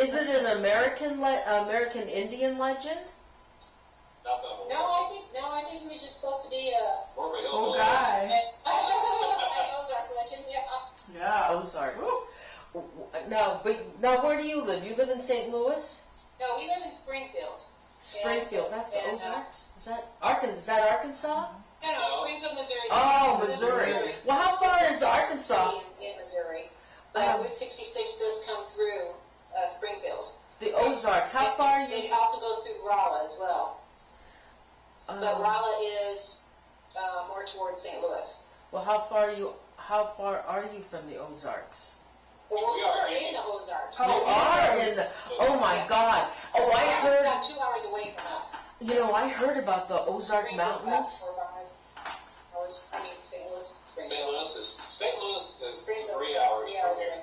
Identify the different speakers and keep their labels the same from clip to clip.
Speaker 1: Is it an American Indian legend?
Speaker 2: No, I think he was just supposed to be a
Speaker 3: guy.
Speaker 2: an Ozark legend. Yeah.
Speaker 3: Yeah.
Speaker 1: Ozarks. Now, where do you live? You live in St. Louis?
Speaker 2: No, we live in Springfield.
Speaker 1: Springfield. That's Ozarks. Is that Arkansas?
Speaker 2: No, Springfield, Missouri.
Speaker 1: Oh, Missouri. Well, how far is Arkansas?
Speaker 2: In Missouri. Route 66 does come through Springfield.
Speaker 1: The Ozarks. How far are you?
Speaker 2: It also goes through Rolla as well. But Rolla is more towards St. Louis.
Speaker 1: Well, how far are you from the Ozarks?
Speaker 2: Well, we're in the Ozarks.
Speaker 1: You are in the. Oh my God! Oh, I heard.
Speaker 2: It's about 2 hours away from us.
Speaker 1: You know, I heard about the Ozark Mountains.
Speaker 2: St. Louis.
Speaker 4: St. Louis is 3 hours from here.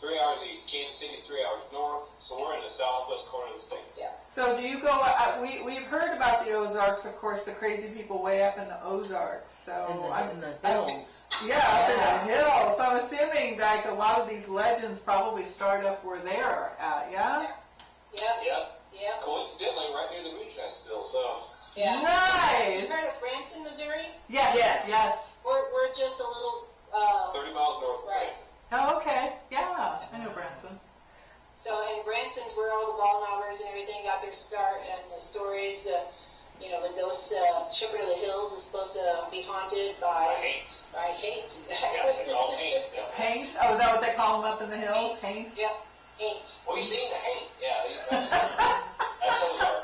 Speaker 4: 3 hours east. Kansas City is 3 hours north. So we're in the southwest corner of the state.
Speaker 2: Yeah.
Speaker 3: So do you go? We've heard about the Ozarks, of course. The crazy people way up in the Ozarks. So
Speaker 1: In the hills.
Speaker 3: Yeah, up in the hills. So I'm assuming like a lot of these legends probably start up where they're at. Yeah.
Speaker 2: Yeah.
Speaker 4: Coincidentally, right near the beach line still. So.
Speaker 2: Yeah.
Speaker 3: Nice.
Speaker 2: You heard of Branson, Missouri?
Speaker 3: Yes.
Speaker 2: We're just a little
Speaker 4: 30 miles north of
Speaker 2: right.
Speaker 4: Branson.
Speaker 3: Oh, okay. Yeah, I know Branson.
Speaker 2: So, and Branson's where all the ball knobbers and everything got their start, and the stories, the ghost Shepherd of the Hills is supposed to be haunted by
Speaker 4: Haints.
Speaker 2: By Haints,
Speaker 4: Yeah,
Speaker 2: exactly.
Speaker 4: they're all Haints now.
Speaker 3: Haint? Oh, is that what they call them up in the hills? Haints?
Speaker 2: Yep, Haints.
Speaker 4: Well, you seen the Haint? Yeah, that's Ozark.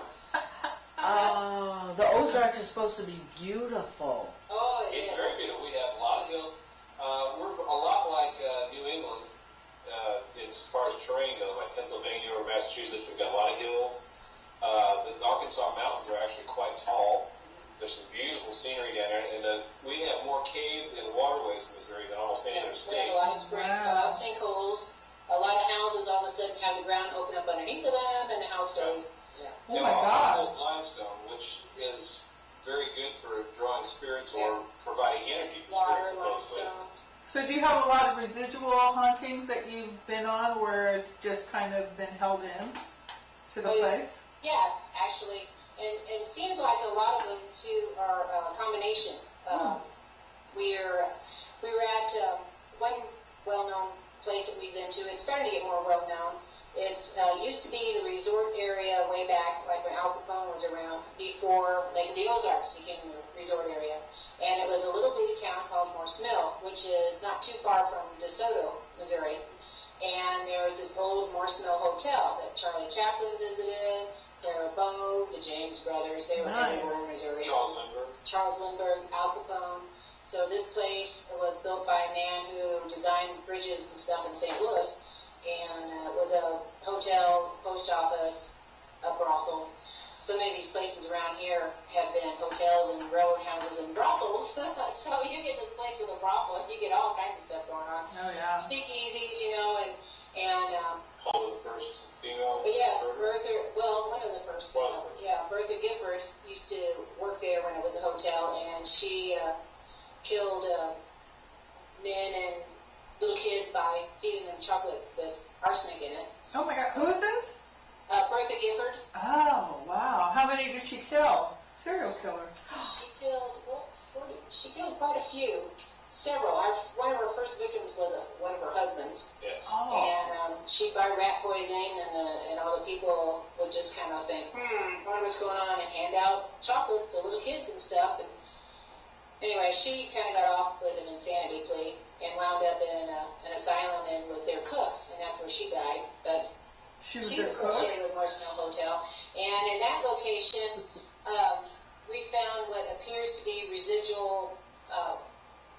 Speaker 1: The Ozarks is supposed to be beautiful.
Speaker 2: Oh, it
Speaker 4: It's
Speaker 2: is.
Speaker 4: very beautiful. We have a lot of hills. We're a lot like New England as far as terrain goes, like Pennsylvania or Massachusetts. We've got a lot of hills. The Arkansas mountains are actually quite tall. There's some beautiful scenery down there, and we have more caves and waterways in Missouri than almost any other
Speaker 2: We
Speaker 4: state.
Speaker 2: have a lot of springs, a lot of sinkholes, a lot of houses all of a sudden have the ground open up underneath of them, and the house goes. Yeah.
Speaker 3: Oh my God.
Speaker 4: Limestone, which is very good for drawing spirits or providing energy for
Speaker 2: Water,
Speaker 4: spirits, supposedly.
Speaker 2: limestone.
Speaker 3: So do you have a lot of residual hauntings that you've been on where it's just kind of been held in to the place?
Speaker 2: Yes, actually, and it seems like a lot of them too are a combination. We were at one well-known place that we've been to. It's starting to get more well-known. It's used to be the resort area way back, like when Al Capone was around, before like the Ozarks became the resort area. And it was a little bitty town called Morse Mill, which is not too far from DeSoto, Missouri. And there was this old Morse Mill hotel that Charlie Chaplin visited, Clara Bow, the James brothers, they were everywhere in Missouri. Charles Lindbergh, Al Capone. So this place was built by a man who designed bridges and stuff in St. Louis. And it was a hotel, post office, a brothel. So many of these places around here have been hotels and railroad houses and brothels. So you get this place with a brothel, you get all kinds of stuff going on.
Speaker 3: Oh, yeah.
Speaker 2: Speakeasies, and
Speaker 4: Home of the first female.
Speaker 2: but yes,
Speaker 4: murderer.
Speaker 2: Bertha, well, one of the first.
Speaker 4: One.
Speaker 2: Yeah, Bertha Gifford used to work there when it was a hotel, and she killed men and little kids by feeding them chocolate with arsenic in it.
Speaker 3: Oh my God, who is this?
Speaker 2: Bertha Gifford.
Speaker 3: Oh, wow. How many did she kill? Serial killer.
Speaker 2: She killed quite a few. Several. One of her first victims was one of her husbands.
Speaker 4: Yes.
Speaker 3: Oh.
Speaker 2: And she'd buy rat poisoning, and all the people would just kind of think, I wonder what's going on, and hand out chocolates to little kids and stuff. And anyway, she kind of got off with an insanity plea and wound up in an asylum and was their cook, and that's where she died. But
Speaker 3: She's
Speaker 2: associated with Morse Mill Hotel. And in that location, we found what appears to be residual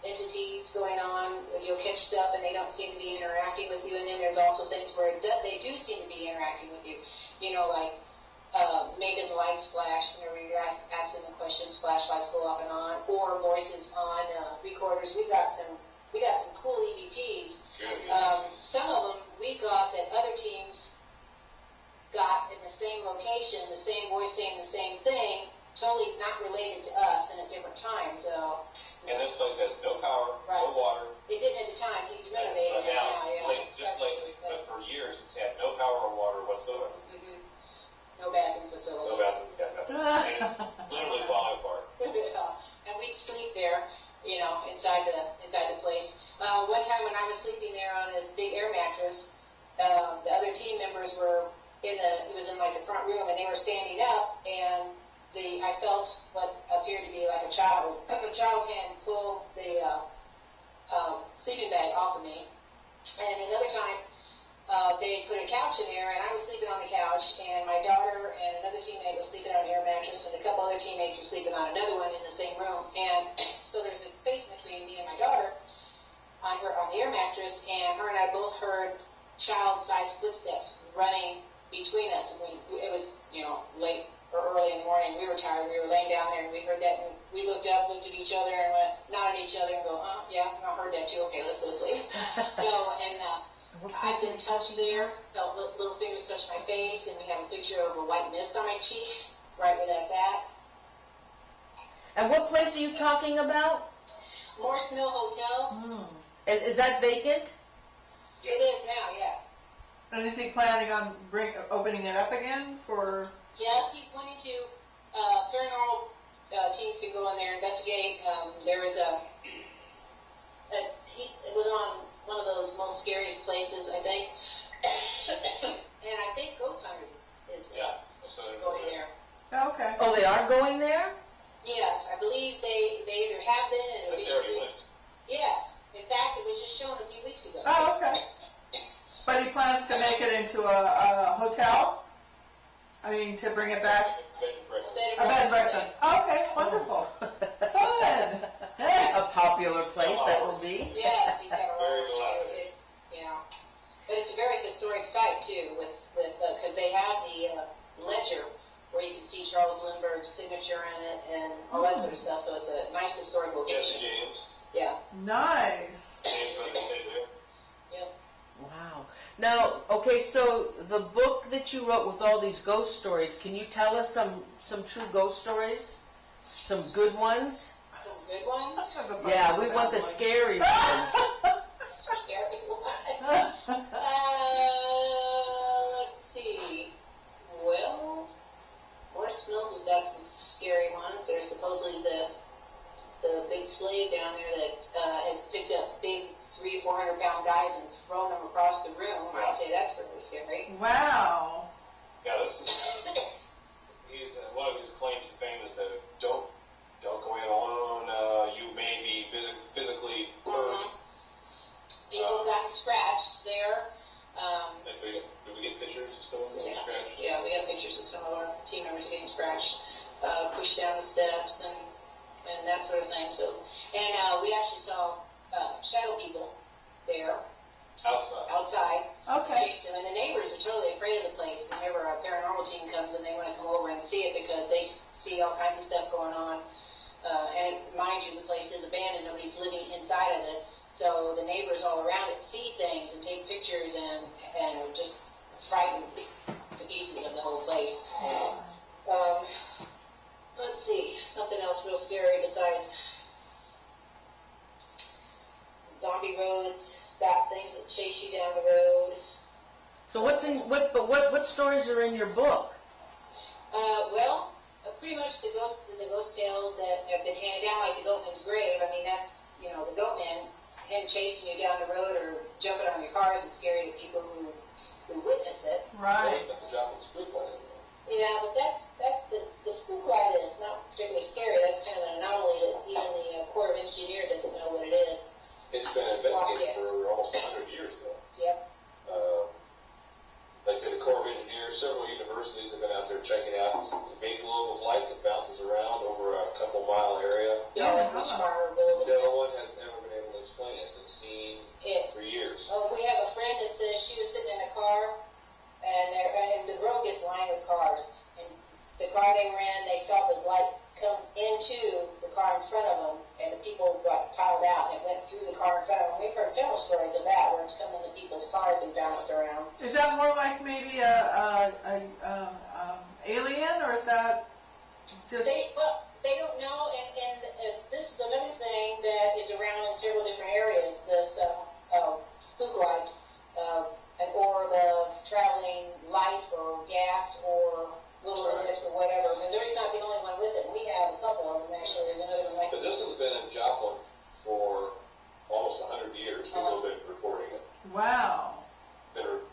Speaker 2: entities going on. You'll catch stuff and they don't seem to be interacting with you, and then there's also things where they do seem to be interacting with you. Like making the lights flash whenever you're asking the questions, flashlights go off and on, or voices on recorders. We got some cool EVPs. Some of them we got that other teams got in the same location, the same voice saying the same thing, totally not related to us and at different times. So.
Speaker 4: And this place has no power, no water.
Speaker 2: It didn't at the time. He's renovating it now.
Speaker 4: Just lately, but for years it's had no power or water whatsoever.
Speaker 2: One time when I was sleeping there on this big air mattress, the other team members were it was in like the front room, and they were standing up, and I felt what appeared to be like a child's hand pull the sleeping bag off of me. And another time, they put a couch in there, and I was sleeping on the couch, and my daughter and another teammate was sleeping on an air mattress, and a couple other teammates were sleeping on another one in the same room. And so there's a space between me and my daughter on the air mattress, and her and I both heard child-sized footsteps running between us. And it was, late or early in the morning. We were tired. We were laying down there, and we heard that, and we looked up, looked at each other, and nodded at each other, and go, "Oh, yeah, I heard that too. Okay, let's go to sleep." I was in touch there. Felt little fingers touch my face, and we have a picture of a white mist on my cheek, right where that's at.
Speaker 1: And what place are you talking about?
Speaker 2: Morse Mill Hotel.
Speaker 1: Is that vacant?
Speaker 2: It is now, yes.
Speaker 3: And is he planning on opening it up again for?
Speaker 2: Yes, he's wanting to. Paranormal teams can go in there and investigate. There was it was on one of those most scariest places, I think. And I think Ghost Hunters is going there.
Speaker 3: Okay.
Speaker 1: Oh, they are going there?
Speaker 2: Yes, I believe they either have been and
Speaker 4: But they already went.
Speaker 2: Yes. In fact, it was just shown a few weeks ago.
Speaker 3: Oh, okay. But he plans to make it into a hotel? I mean, to bring it back?
Speaker 4: Bed and breakfast.
Speaker 3: A bed and breakfast. Okay, wonderful. Fun.
Speaker 1: A popular place that will be.
Speaker 2: Yes, he's got a
Speaker 4: Very
Speaker 2: lot.
Speaker 4: elaborate.
Speaker 2: But it's a very historic site too, with because they have the ledger where you can see Charles Lindbergh's signature in it and all that sort of stuff. So it's a nice historic location.
Speaker 4: Jesse James.
Speaker 2: Yeah.
Speaker 3: Nice.
Speaker 4: James Brothers stayed there.
Speaker 2: Yep.
Speaker 1: Wow. Now, okay, so the book that you wrote with all these ghost stories, can you tell us some true ghost stories? Some good ones?
Speaker 2: Some good ones.
Speaker 1: Yeah, we want the scary ones.
Speaker 2: Scary one. Let's see. Well, Morse Mills has got some scary ones. There's supposedly the big slave down there that has picked up big 300-400 pound guys and thrown them across the room. I'd say that's pretty scary.
Speaker 3: Wow.
Speaker 4: Yeah, this is. He's one of his claims to fame is that don't go in alone. You may be physically hurt.
Speaker 2: People got scratched there.
Speaker 4: Did we get pictures of someone getting scratched?
Speaker 2: Yeah, we have pictures of some of our team members getting scratched, pushed down the steps, and that sort of thing. So, and we actually saw shadow people there outside.
Speaker 3: Okay.
Speaker 2: Chased them, and the neighbors are totally afraid of the place. Whenever a paranormal team comes and they want to come over and see it because they see all kinds of stuff going on. And mind you, the place is abandoned; nobody's living inside of it. So the neighbors all around it see things and take pictures and just frightened to pieces of the whole place. Let's see, something else real scary besides zombie roads, got things that chase you down the road.
Speaker 1: So what stories are in your book?
Speaker 2: Well, pretty much the ghost tales that have been handed down, like the Goatman's Grave. I mean, that's, the Goatman, him chasing you down the road or jumping on your cars is scary to people who witness it.
Speaker 3: Right.
Speaker 4: The job with spook light.
Speaker 2: Yeah, but the spook light is not particularly scary. That's kind of an anomaly that even the Corps of Engineers doesn't know what it is.
Speaker 4: It's been investigated for almost 100 years now.
Speaker 2: Yep.
Speaker 4: Like I said, the Corps of Engineers, several universities have been out there checking it out. It's a big globe of light that bounces around over a couple mile area.
Speaker 2: Yeah, like Bush Farmer Boulevard.
Speaker 4: No one has ever been able to explain it. It's been seen for years.
Speaker 2: Oh, we have a friend that says she was sitting in a car, and the road gets lined with cars. And the car they were in, they saw the light come into the car in front of them, and the people got piled out and went through the car in front of them. We've heard several stories of that, where it's come into people's cars and bounced around.
Speaker 3: Is that more like maybe a alien, or is that just?
Speaker 2: They don't know, and this is another thing that is around in several different areas. This spook light, an orb of traveling light or gas or wilderness or whatever. Missouri's not the only one with it. We have a couple of them actually. There's another one like
Speaker 4: But this has been in Joplin for almost 100 years.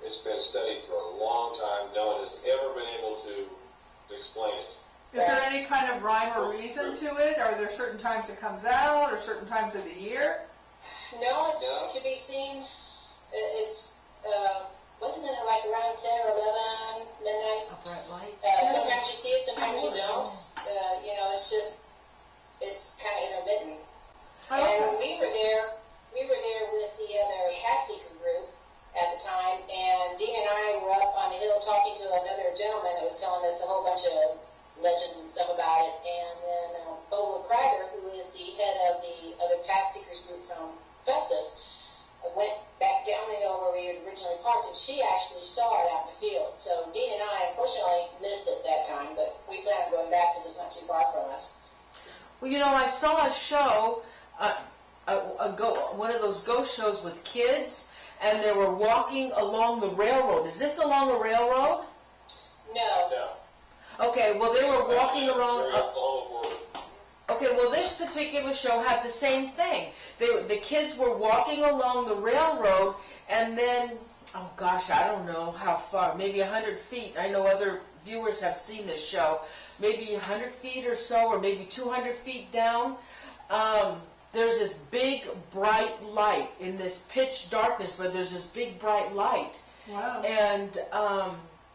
Speaker 4: It's been studied for a long time. No one has ever been able to explain it.
Speaker 3: Is there any kind of rhyme or reason to it? Are there certain times it comes out or certain times of the year?
Speaker 2: No, it can be seen. It's what is it, like around 10 or 11 midnight?
Speaker 1: A bright light.
Speaker 2: Sometimes you see it, sometimes you don't. It's kind of intermittent.
Speaker 3: Oh,
Speaker 2: And
Speaker 3: okay.
Speaker 2: when we were there with the other hat seeker group at the time, and Dean and I were up on the hill talking to another gentleman that was telling us a whole bunch of legends and stuff about it. And then Bola Kreider, who is the head of the other path seekers group from Festus, went back down the hill where we had originally parked, and she actually saw it out in the field. So Dean and I, unfortunately, missed it that time, but we plan on going back because it's not too far from us.
Speaker 1: Well, you know, I saw a show, one of those ghost shows with kids, and they were walking along the railroad. Is this along a railroad?
Speaker 2: No.
Speaker 4: No.
Speaker 1: Okay, well, they were walking around.
Speaker 4: Very Oklahoma border.
Speaker 1: Okay, well, this particular show had the same thing. The kids were walking along the railroad, and then, oh gosh, I don't know how far, maybe 100 feet. I know other viewers have seen this show. Maybe 100 feet or so, or maybe 200 feet down. There's this big, bright light in this pitch darkness, but there's this big, bright light.
Speaker 3: Wow.
Speaker 1: And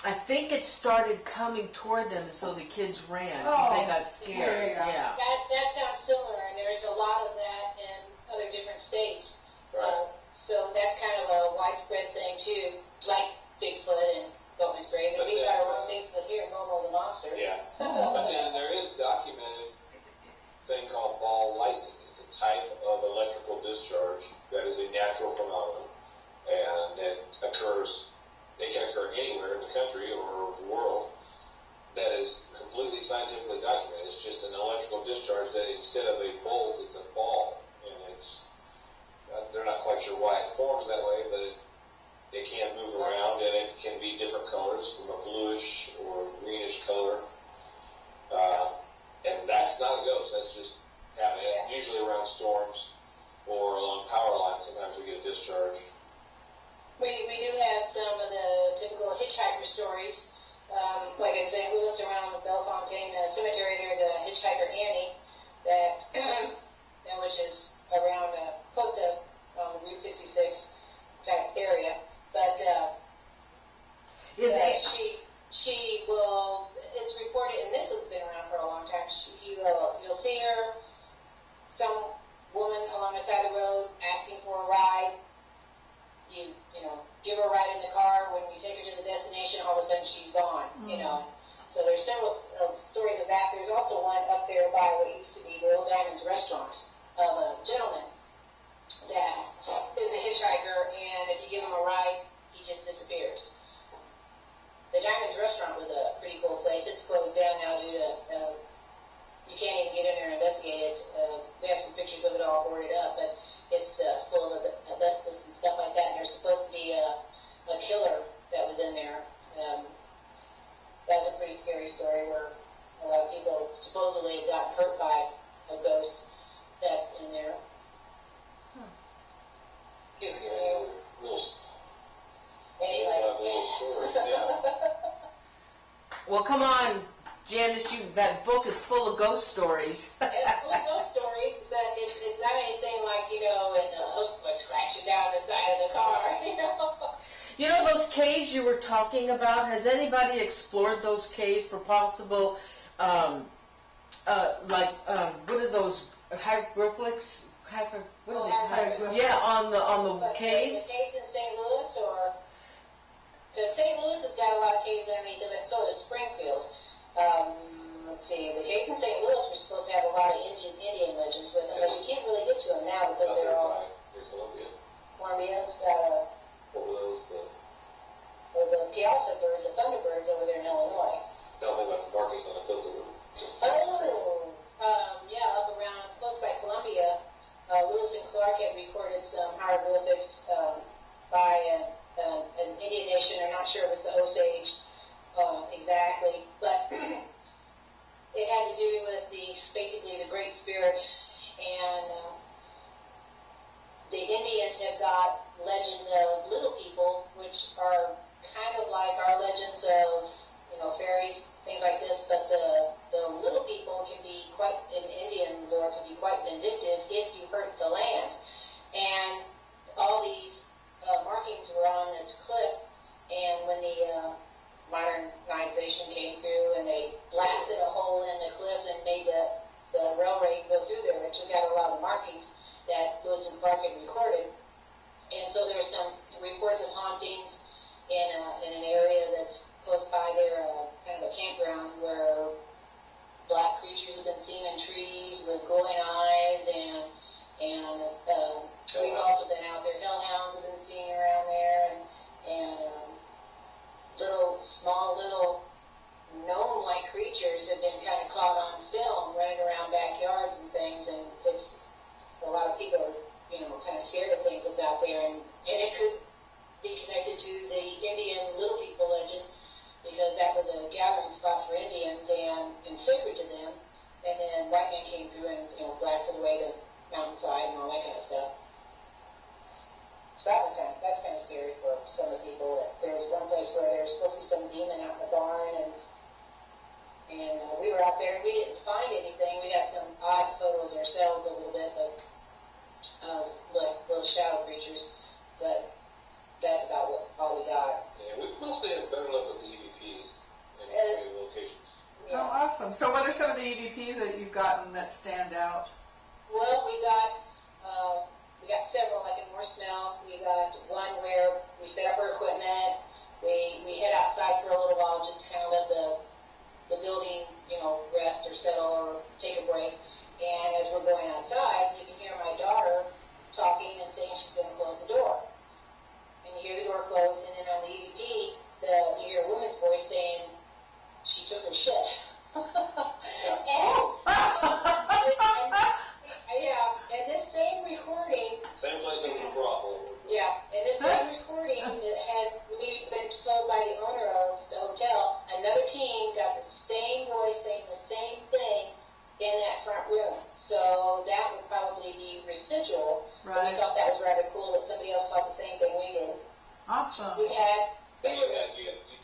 Speaker 1: I think it started coming toward them, and so the kids ran because they got scared. Yeah.
Speaker 2: That sounds similar, and there's a lot of that in other different states.
Speaker 4: Right.
Speaker 2: So that's kind of a widespread thing too, like Bigfoot and Gopher's Grave. And
Speaker 4: But
Speaker 2: we've
Speaker 4: then,
Speaker 2: got our own Bigfoot here, Momo the Monster.
Speaker 4: Yeah. But then there is documented thing called ball lightning. It's a type of electrical discharge that is a natural phenomenon, and it can occur anywhere in the country or the world. That is completely scientifically documented. It's just an electrical discharge that instead of a bolt, it's a ball, and they're not quite sure why it forms that way, but it can move around, and it can be different colors, from a bluish or greenish color. And that's not a ghost. That's just happening. Usually around storms or along power lines. Sometimes we get a discharge.
Speaker 2: We do have some of the typical hitchhiker stories. Like in St. Louis, around the Bellefontaine Cemetery, there's a hitchhiker Annie that which is around close to Route 66 type area. But she will. It's reported, and this has been around for a long time. You'll see her, some woman along the side of the road asking for a ride. You give her a ride in the car. When you take her to the destination, all of a sudden she's gone. So there's several stories of that. There's also one up there by what used to be the Old Diamonds restaurant of a gentleman that is a hitchhiker, and if you give him a ride, he just disappears. The Diamonds restaurant was a pretty cool place. It's closed down now due to you can't even get in there and investigate it. We have some pictures of it all boarded up, but it's full of asbestos and stuff like that. And there's supposed to be a killer that was in there. That's a pretty scary story where a lot of people supposedly got hurt by a ghost that's in there. Gives you
Speaker 4: Little story. Yeah.
Speaker 1: Well, come on, Janice, that book is full of ghost stories.
Speaker 2: It's full of ghost stories, but it's not anything like, and the hook was scratching down the side of the car,
Speaker 1: You know those caves you were talking about? Has anybody explored those caves for possible, what are those hieroglyphics? What are they?
Speaker 2: Hieroglyphics.
Speaker 1: Yeah, on the
Speaker 2: But
Speaker 1: caves.
Speaker 2: The caves in St. Louis, or because St. Louis has got a lot of caves underneath them, and so does Springfield. Let's see, the caves in St. Louis were supposed to have a lot of Indian legends with them, but you can't really get to them now because they're all.
Speaker 4: Columbia.
Speaker 2: Columbia's got
Speaker 4: What were those?
Speaker 2: the Piazza bird, the Thunderbirds over there in Illinois.
Speaker 4: Don't think about the markings on the filter.
Speaker 2: Up around close by Columbia, Lewis and Clark had recorded some hieroglyphics by an Indian nation. I'm not sure if it's the Osage exactly, but it had to do with basically the Great Spirit, and the Indians have got legends of little people, which are some reports of hauntings in an area that's close by there, kind of a campground where black creatures have been seen in trees with glowing eyes, and we've also been out there. Hellhounds have been seen around there, and small gnome-like creatures have been kind of caught on film running around backyards and things, and it's a lot of people are, kind of scared of things that's out there, and it could be connected to the Indian Little People legend, because that was a gathering spot for Indians and sacred to them, and then white men came through and blasted away the mountainside and all that kind of stuff. So that's kind of scary for some of the people. There's one place where there's supposed to be some demon out in the barn, and we were out there and we didn't find anything. We got some odd photos ourselves a little bit of little shadow creatures, but that's about all we got.
Speaker 4: Yeah, we've mostly had better luck with the EVPs in the locations.
Speaker 3: Oh, awesome. So what are some of the EVPs that you've gotten that stand out?
Speaker 2: Well, we got several, like in Morrisville. We got one where we set up our equipment. We head outside for a little while just to kind of let the building, rest or settle or take a break. And as we're going outside, you can hear my daughter talking and saying she's going to close the door. And you hear the door close, and then on the EVP, you hear a woman's voice saying she took her shit. And this same recording.
Speaker 4: Same place in the brothel.
Speaker 2: Yeah, and this same recording that we've been told by the owner of the hotel, another team got the same voice saying the same thing in that front room. So that would probably be residual.
Speaker 3: Right.
Speaker 2: And we thought that was rather cool that somebody else felt the same thing we did.
Speaker 3: Awesome.
Speaker 2: You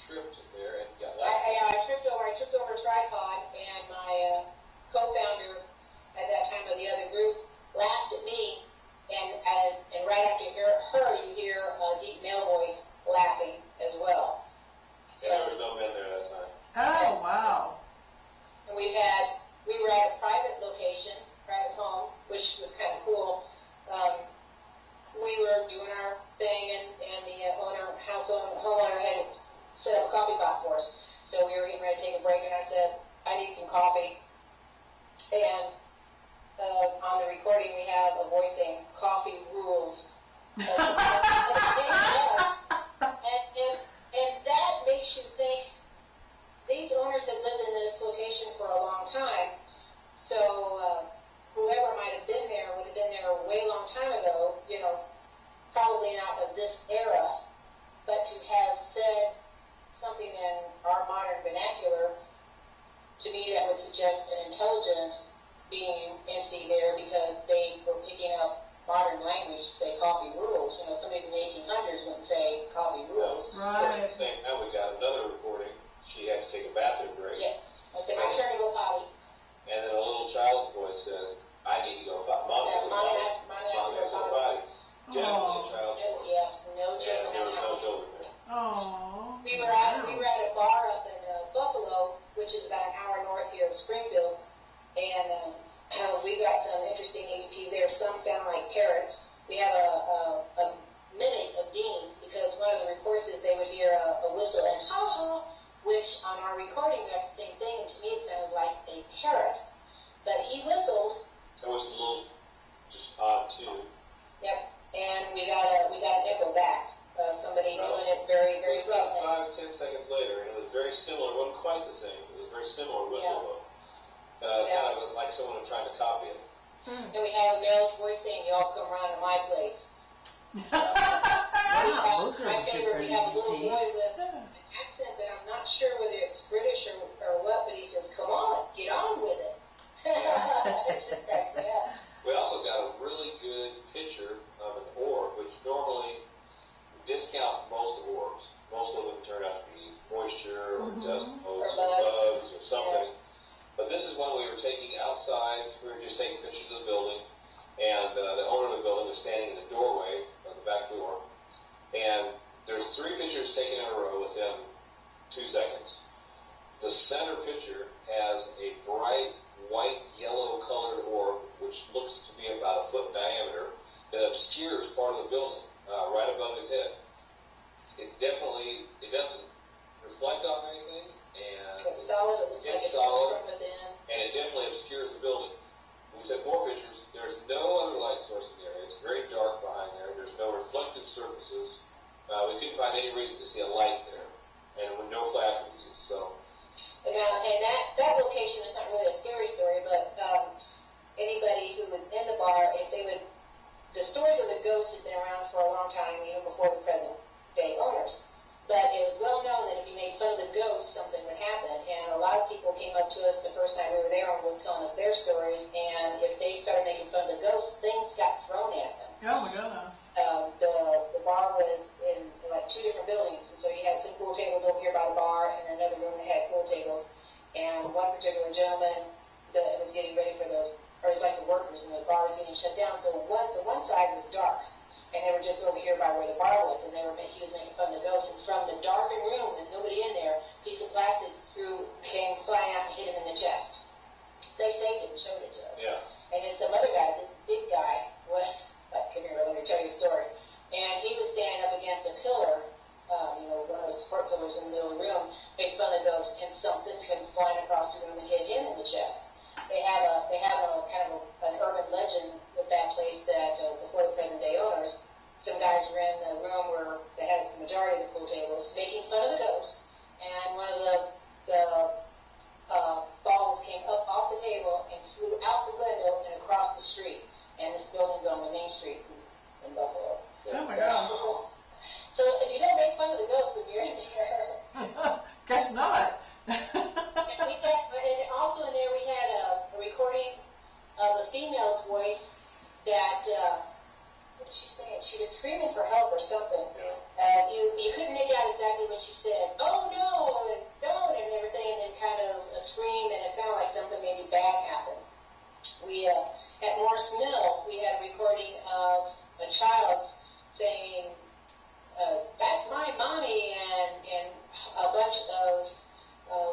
Speaker 4: tripped there and got
Speaker 2: I tripped over a tripod, and my co-founder at that time of the other group laughed at me, and right after her, you hear a deep male voice laughing as well.
Speaker 4: And there was no men there that time.
Speaker 3: Oh, wow.
Speaker 2: And we were at a private location, private home, which was kind of cool. We were doing our thing, and the homeowner had set up a coffee pot for us. So we were getting ready to take a break, and I said, I need some coffee. And on the recording, we have a voice saying, "Coffee rules." And that makes you think these owners have lived in this location for a long time. So whoever might have been there would have been there a way long time ago, probably not of this era, but to have said something in our modern vernacular, to me that would suggest an intelligent being entity there, because they were picking up modern language to say coffee rules. Somebody from the 1800s wouldn't say coffee rules.
Speaker 4: At
Speaker 3: Right.
Speaker 4: the same time, we got another recording. She had to take a bathroom break.
Speaker 2: Yeah. I said, my turn to go potty.
Speaker 4: And then a little child's voice says, I need to go potty. Mommy has to go potty. Gently, a child's voice.
Speaker 2: Yes, no
Speaker 4: And
Speaker 2: children
Speaker 4: there
Speaker 2: in
Speaker 4: was
Speaker 2: the
Speaker 4: no
Speaker 2: house.
Speaker 4: children there.
Speaker 3: Oh.
Speaker 2: We were at a bar up in Buffalo, which is about an hour north here of Springfield, and we got some interesting EVPs there. Some sound like parrots. We have a mimic of Dean, because one of the reports is they would hear a whistle and ha ha, which on our recording we got the same thing, and to me it sounded like a parrot. But he whistled.
Speaker 4: That was a little just odd too.
Speaker 2: Yep. And we got an echo back. Somebody doing it very, very
Speaker 4: It was about
Speaker 2: quickly.
Speaker 4: 5-10 seconds later, and it was very similar. It wasn't quite the same. It was a very similar whistle though. Kind of like someone trying to copy it.
Speaker 2: And we have a male's voice saying, "Y'all come around to my place."
Speaker 1: Wow, those are
Speaker 2: My favorite, we have a little boy
Speaker 1: EVPs.
Speaker 2: with an accent that I'm not sure whether it's British or what, but he says, "Come on, get on with it." It just cracks me up.
Speaker 4: We also got a really good picture of an orb, which normally discount most orbs. Most of them turn out to be moisture or dust motes or bugs or something. But this is one we were taking outside. We were just taking pictures of the building, and the owner of the building was standing in the doorway of the back door. And there's 3 pictures taken in a row within 2 seconds. The center picture has a bright white yellow colored orb, which looks to be about a foot in diameter, that obscures part of the building. right above his head. It doesn't reflect off anything, and
Speaker 2: It's solid. It looks like it's
Speaker 4: solid,
Speaker 2: from within.
Speaker 4: and it definitely obscures the building. We took more pictures. There's no other light source in the area. It's very dark behind there. There's no reflective surfaces. We couldn't find any reason to see a light there, and with no flash reviews. So,
Speaker 2: And that location is not really a scary story, but anybody who was in the bar, the stories of the ghosts had been around for a long time, even before the present day owners. But it was well known that if you made fun of the ghosts, something would happen. And a lot of people came up to us the first time we were there and was telling us their stories. And if they started making fun of the ghosts, things got thrown at them.
Speaker 3: Oh my goodness.
Speaker 2: The bar was in like two different buildings, and so you had some pool tables over here by the bar, and another room that had pool tables. And one particular gentleman that was getting ready for it was like the workers, and the bar was getting shut down. So the one side was dark, and they were just over here by where the bar was, and he was making fun of the ghosts. And from the darkened room with nobody in there, a piece of plastic came flying out and hit him in the chest. They saved it and showed it to us.
Speaker 4: yeah.
Speaker 2: And then some other guy, this big guy, come here, let me tell you a story. And he was standing up against a pillar, one of those support pillars in the middle of the room, making fun of the ghost, and something came flying across the room and hit him in the chest. They have a kind of an urban legend with that place that before the present day owners, some guys were in the room where they had the majority of the pool tables making fun of the ghost, and one of the balls came up off the table and flew out the window and across the street. And this building's on the main street in Buffalo.
Speaker 3: Oh my God.
Speaker 2: So if you don't make fun of the ghosts when you're in there.
Speaker 3: Guess not.
Speaker 2: And also in there we had a recording of a female's voice that, what did she say? She was screaming for help or something.
Speaker 4: Yeah.
Speaker 2: You couldn't make out exactly what she said. Oh no, and don't, and everything, and then kind of a scream, and it sounded like something maybe bad happened. At Morris Mill, we had a recording of a child's saying, that's my mommy, and a bunch of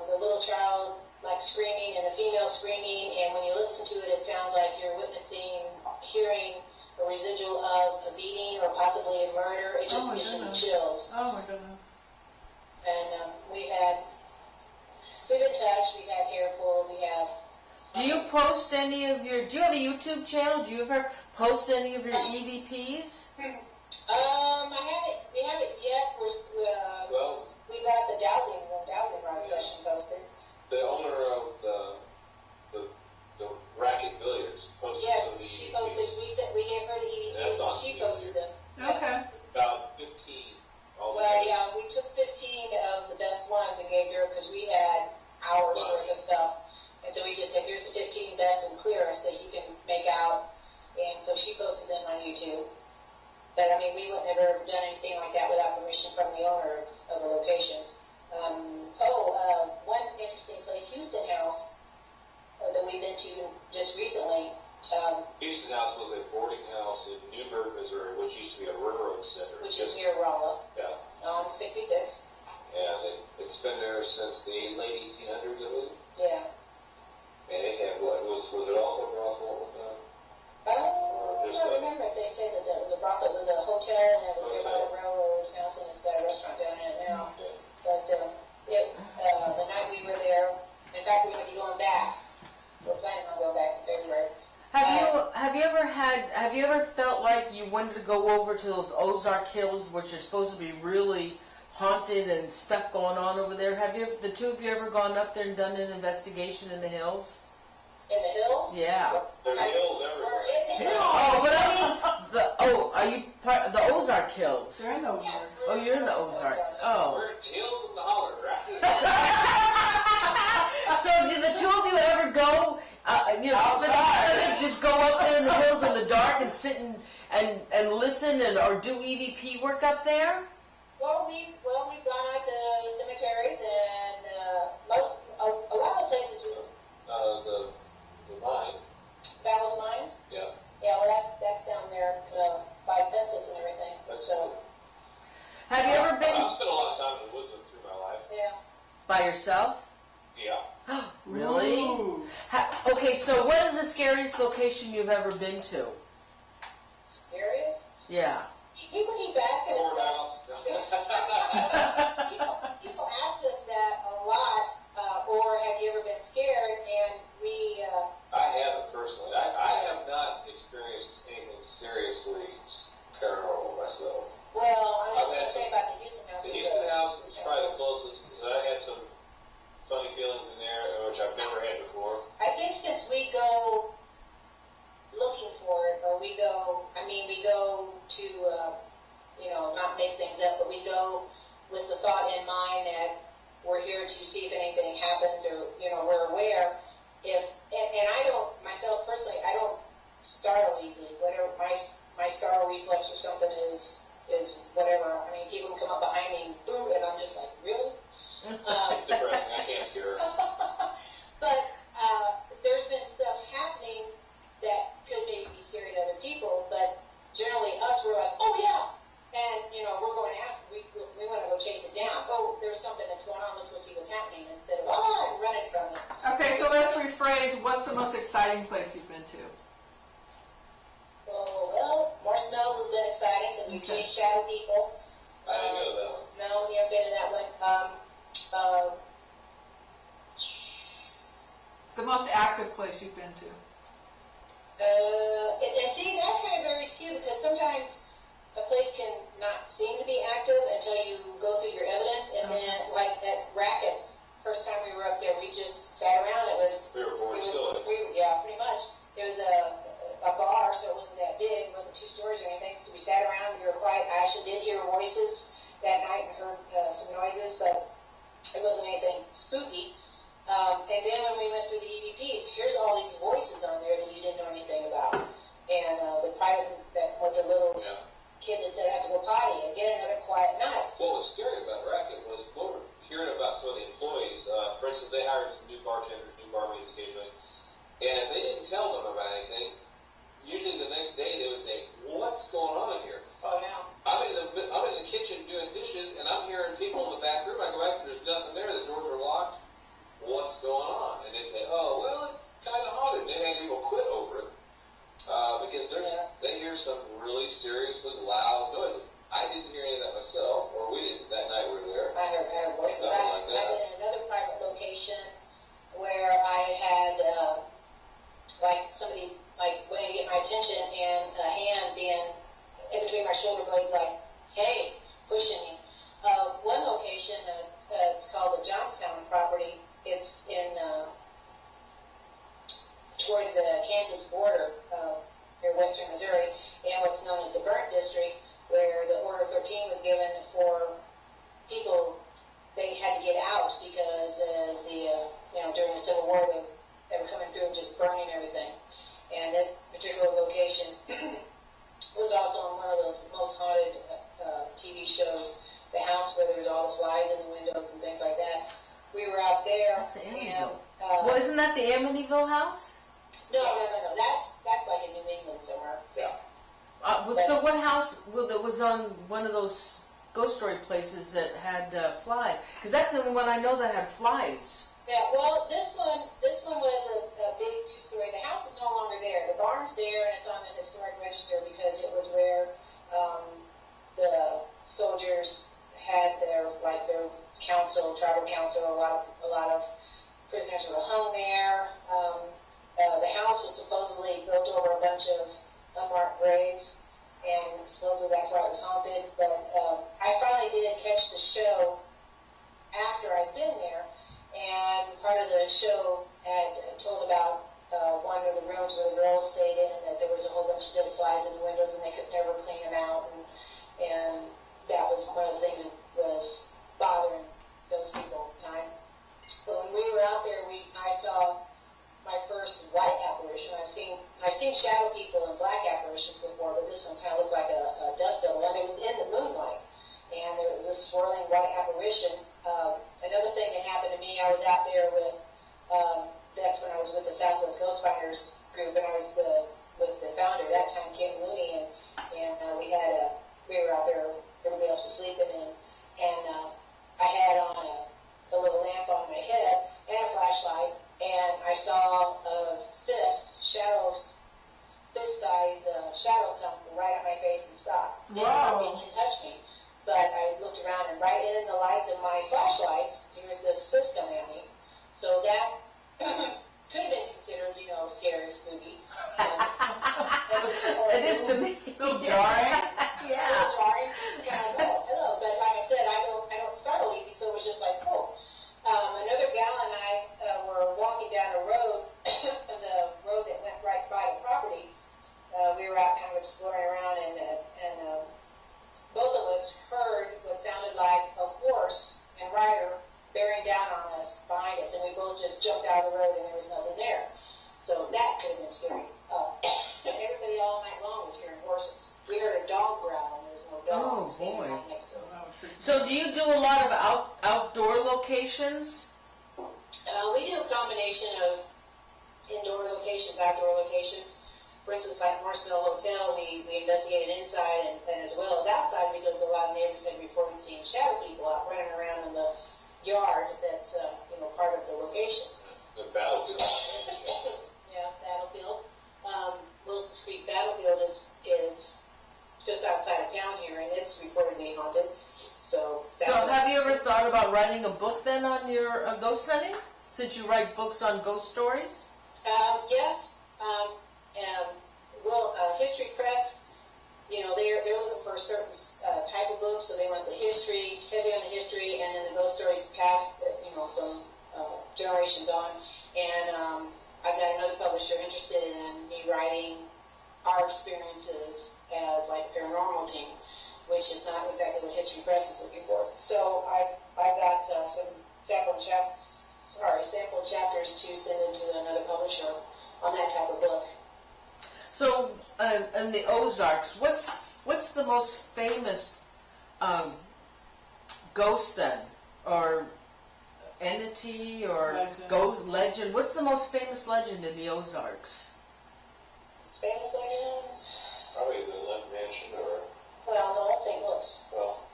Speaker 2: the little child like screaming and a female screaming, and when you listen to it, it sounds like you're hearing a residual of a beating or possibly a murder. It just gives you chills.
Speaker 3: Oh my goodness.
Speaker 2: And we've been touched, we've had hair pulled, we have...
Speaker 1: Do you post any of your, do you have a YouTube channel? Do you ever post any of your EVPs?
Speaker 2: We haven't yet. We got the Dowling Rod session posted.
Speaker 4: The owner of the racket billiards posted some
Speaker 2: Yes,
Speaker 4: of the
Speaker 2: she
Speaker 4: EVPs.
Speaker 2: posted, we gave her the
Speaker 4: That's
Speaker 2: EVPs,
Speaker 4: on
Speaker 2: and she
Speaker 4: YouTube.
Speaker 2: posted them.
Speaker 3: Okay.
Speaker 4: About 15.
Speaker 2: Well, yeah, we took 15 of the best ones and gave her, because we had hours worth of stuff. And so we just said, here's the 15 best and clearest that you can make out. And so she posted them on YouTube. But, I mean, we wouldn't have ever done anything like that without permission from the owner of a location. One interesting place, Houston House, that we've been to just recently.
Speaker 4: Houston House was a boarding house in Newburgh, Missouri, which used to be a railroad center.
Speaker 2: Which is near Rolla,
Speaker 4: Yeah.
Speaker 2: on 66.
Speaker 4: And it's been there since the late 1800s, I believe.
Speaker 2: Yeah.
Speaker 4: And it had what? Was it also a brothel?
Speaker 2: I don't remember if they said that was a brothel. It was a hotel, and it was there by the railroad house, and it's got a restaurant down in it now.
Speaker 4: Yeah.
Speaker 2: But the night we were there, in fact, we're going to be going back. We're planning on going back in February.
Speaker 1: Have you ever felt like you wanted to go over to those Ozark Hills, which are supposed to be really haunted and stuff going on over there? Have the two of you ever gone up there and done an investigation in the hills?
Speaker 2: In the hills?
Speaker 1: Yeah.
Speaker 4: There's hills everywhere.
Speaker 2: We're in the hills.
Speaker 1: Oh, but I mean, are you part of the Ozark Hills?
Speaker 3: They're in those
Speaker 2: Yes,
Speaker 3: years.
Speaker 1: Oh, you're in the Ozarks. Oh.
Speaker 4: We're in the hills of the holler, right?
Speaker 1: So did the two of you ever go, just go up there in the hills in the dark and sit and listen or do EVP work up there?
Speaker 2: Well, we've gone out to cemeteries and a lot of the places
Speaker 4: The mine.
Speaker 2: Battles Mines.
Speaker 4: Yeah.
Speaker 2: Yeah, well, that's down there by Festus and everything.
Speaker 4: That's
Speaker 2: So,
Speaker 1: Have you ever been
Speaker 4: I've spent a lot of time in the woods through my life.
Speaker 2: yeah.
Speaker 1: by yourself?
Speaker 4: Yeah.
Speaker 1: Really?
Speaker 3: Ooh.
Speaker 1: Okay, so what is the scariest location you've ever been to?
Speaker 2: Scariest?
Speaker 1: Yeah.
Speaker 2: People keep here to see if anything happens, or we're aware. And I don't myself personally, I don't startle easily. Whatever my startle reflex or something is whatever. I mean, people come up behind me, boo, and I'm just like, really?
Speaker 4: It's depressing. I can't scare her.
Speaker 2: But there's been stuff happening that could maybe be scary to other people, but generally us, we're like, oh yeah, and we're going after. We want to go chase it down. Oh, there's something that's going on. Let's go see what's happening instead of I'm running from it.
Speaker 3: Okay, so let's rephrase. What's the most exciting place you've been to?
Speaker 2: Oh, well, more smells has been exciting because we chased shadow people.
Speaker 4: I didn't know that one.
Speaker 2: No, we haven't been to that one.
Speaker 3: The most active place you've been to?
Speaker 2: And see, that kind of varies too, because sometimes a place can not seem to be active until you go through your evidence, and then, like that racket, first time we were up there, we just sat around.
Speaker 4: We were bored still.
Speaker 2: Yeah, pretty much. It was a bar, so it wasn't that big. It wasn't 2 stories or anything, so we sat around, we were quiet. I actually did hear voices that night and heard some noises, but it wasn't anything spooky. And then when we went through the EVPs, here's all these voices on there that you didn't know anything about. And the private, with the little kid that said I have to go potty, again, another quiet night.
Speaker 4: What was scary about Racket was we were hearing about some of the employees. For instance, they hired some new bartenders, new barmaids occasionally, and if they didn't tell them about anything, usually the next day they would say, "What's going on here?"
Speaker 2: Oh, no.
Speaker 4: I'm in the kitchen doing dishes, and I'm hearing people in the back room. I go back and there's nothing there. The doors are locked. What's going on? And they say, "Oh, well, it's kind of haunted." And they had people quit over it because they hear some really seriously loud noises. I didn't hear any of that myself, or we didn't that night we were there.
Speaker 2: I heard voices.
Speaker 4: Something like that.
Speaker 2: I've been in another private location where I had somebody wanting to get my attention, and a hand being in between my shoulder blades, like, "Hey," pushing me. One location, it's called the Johnstown property. It's in towards the Kansas border near western Missouri, and what's known as the Burnt District, where the Order 13 was given for people. They had to get out because as during the Civil War, they were coming through and just burning everything. And this particular location was also on one of those most haunted TV shows, the house where there was all the flies in the windows and things like that. We were out there.
Speaker 1: That's the
Speaker 2: and
Speaker 1: well, isn't that the Amityville house?
Speaker 2: No. That's like in New England somewhere.
Speaker 4: Yeah.
Speaker 1: So what house that was on one of those ghost story places that had flies? Because that's the only one I know that had flies.
Speaker 2: Yeah, well, this one was a big 2-story. The house is no longer there. The barn's there, and it's on the historic register because it was where the soldiers had their council, tribal council. A lot of prisoners were hung there. The house was supposedly built over a bunch of unmarked graves, and supposedly that's why it was haunted. But I finally did catch the show after I'd been there. And part of the show had told about one of the rooms where the girls stayed in, and that there was a whole bunch of dead flies in the windows, and they could never clean them out, and that was one of the things that was bothering those people at the time. But when we were out there, I saw my first white apparition. I've seen shadow people and black apparitions before, but this one kind of looked like a dust devil, and it was in the moonlight, and there was this swirling white apparition. Another thing that happened to me, I was out there with, that's when I was with the Southwest Ghost Finders group, and I was with the founder at that time, Kim Looney, and we were out there, everybody else was sleeping, and I had on a little lamp on my head and a flashlight, and I saw a fist-size shadow come right at my face and stop.
Speaker 3: Wow.
Speaker 2: It can touch me. But I looked around, and right in the lights of my flashlights, here's this fist coming at me. So that could have been considered, scary, spooky.
Speaker 1: It is to me.
Speaker 3: A little jarring.
Speaker 1: Yeah.
Speaker 2: A little jarring. It's kind of like, hello. But like I said, I don't startle easy, so it was just like, oh. Another gal and I were walking down a road, the road that went right by the property. We were out kind of exploring around, and both of us heard what sounded like a horse and rider bearing down on right next to us.
Speaker 1: So do you do a lot of outdoor locations?
Speaker 2: We do a combination of indoor locations, outdoor locations. For instance, like Morrisville Hotel, we investigated inside and as well as outside because a lot of neighbors had reported seeing shadow people out running around in the yard that's part of the location.
Speaker 4: The battlefield.
Speaker 2: Yeah, Battlefield. Wilson's Creek Battlefield is just outside of town here, and it's reported being haunted. So
Speaker 1: have you ever thought about writing a book then on your ghost hunting? Since you write books on ghost stories?
Speaker 2: Yes. History Press, they're looking for a certain type of book, so they want the history, heavy on the history, and then the ghost stories passed, from generations on. And I've got another publisher interested in me writing our experiences as like a paranormal team, which is not exactly what History Press is looking for. So I've got some sample chapters to send into another publisher on that type of book.
Speaker 1: So, in the Ozarks, what's the most famous ghost then, or entity, or
Speaker 3: Legend.
Speaker 1: ghost legend? What's the most famous legend in the Ozarks?
Speaker 2: Famous legends?
Speaker 4: Probably the Left Mansion or
Speaker 2: Well, no, that's St. Louis.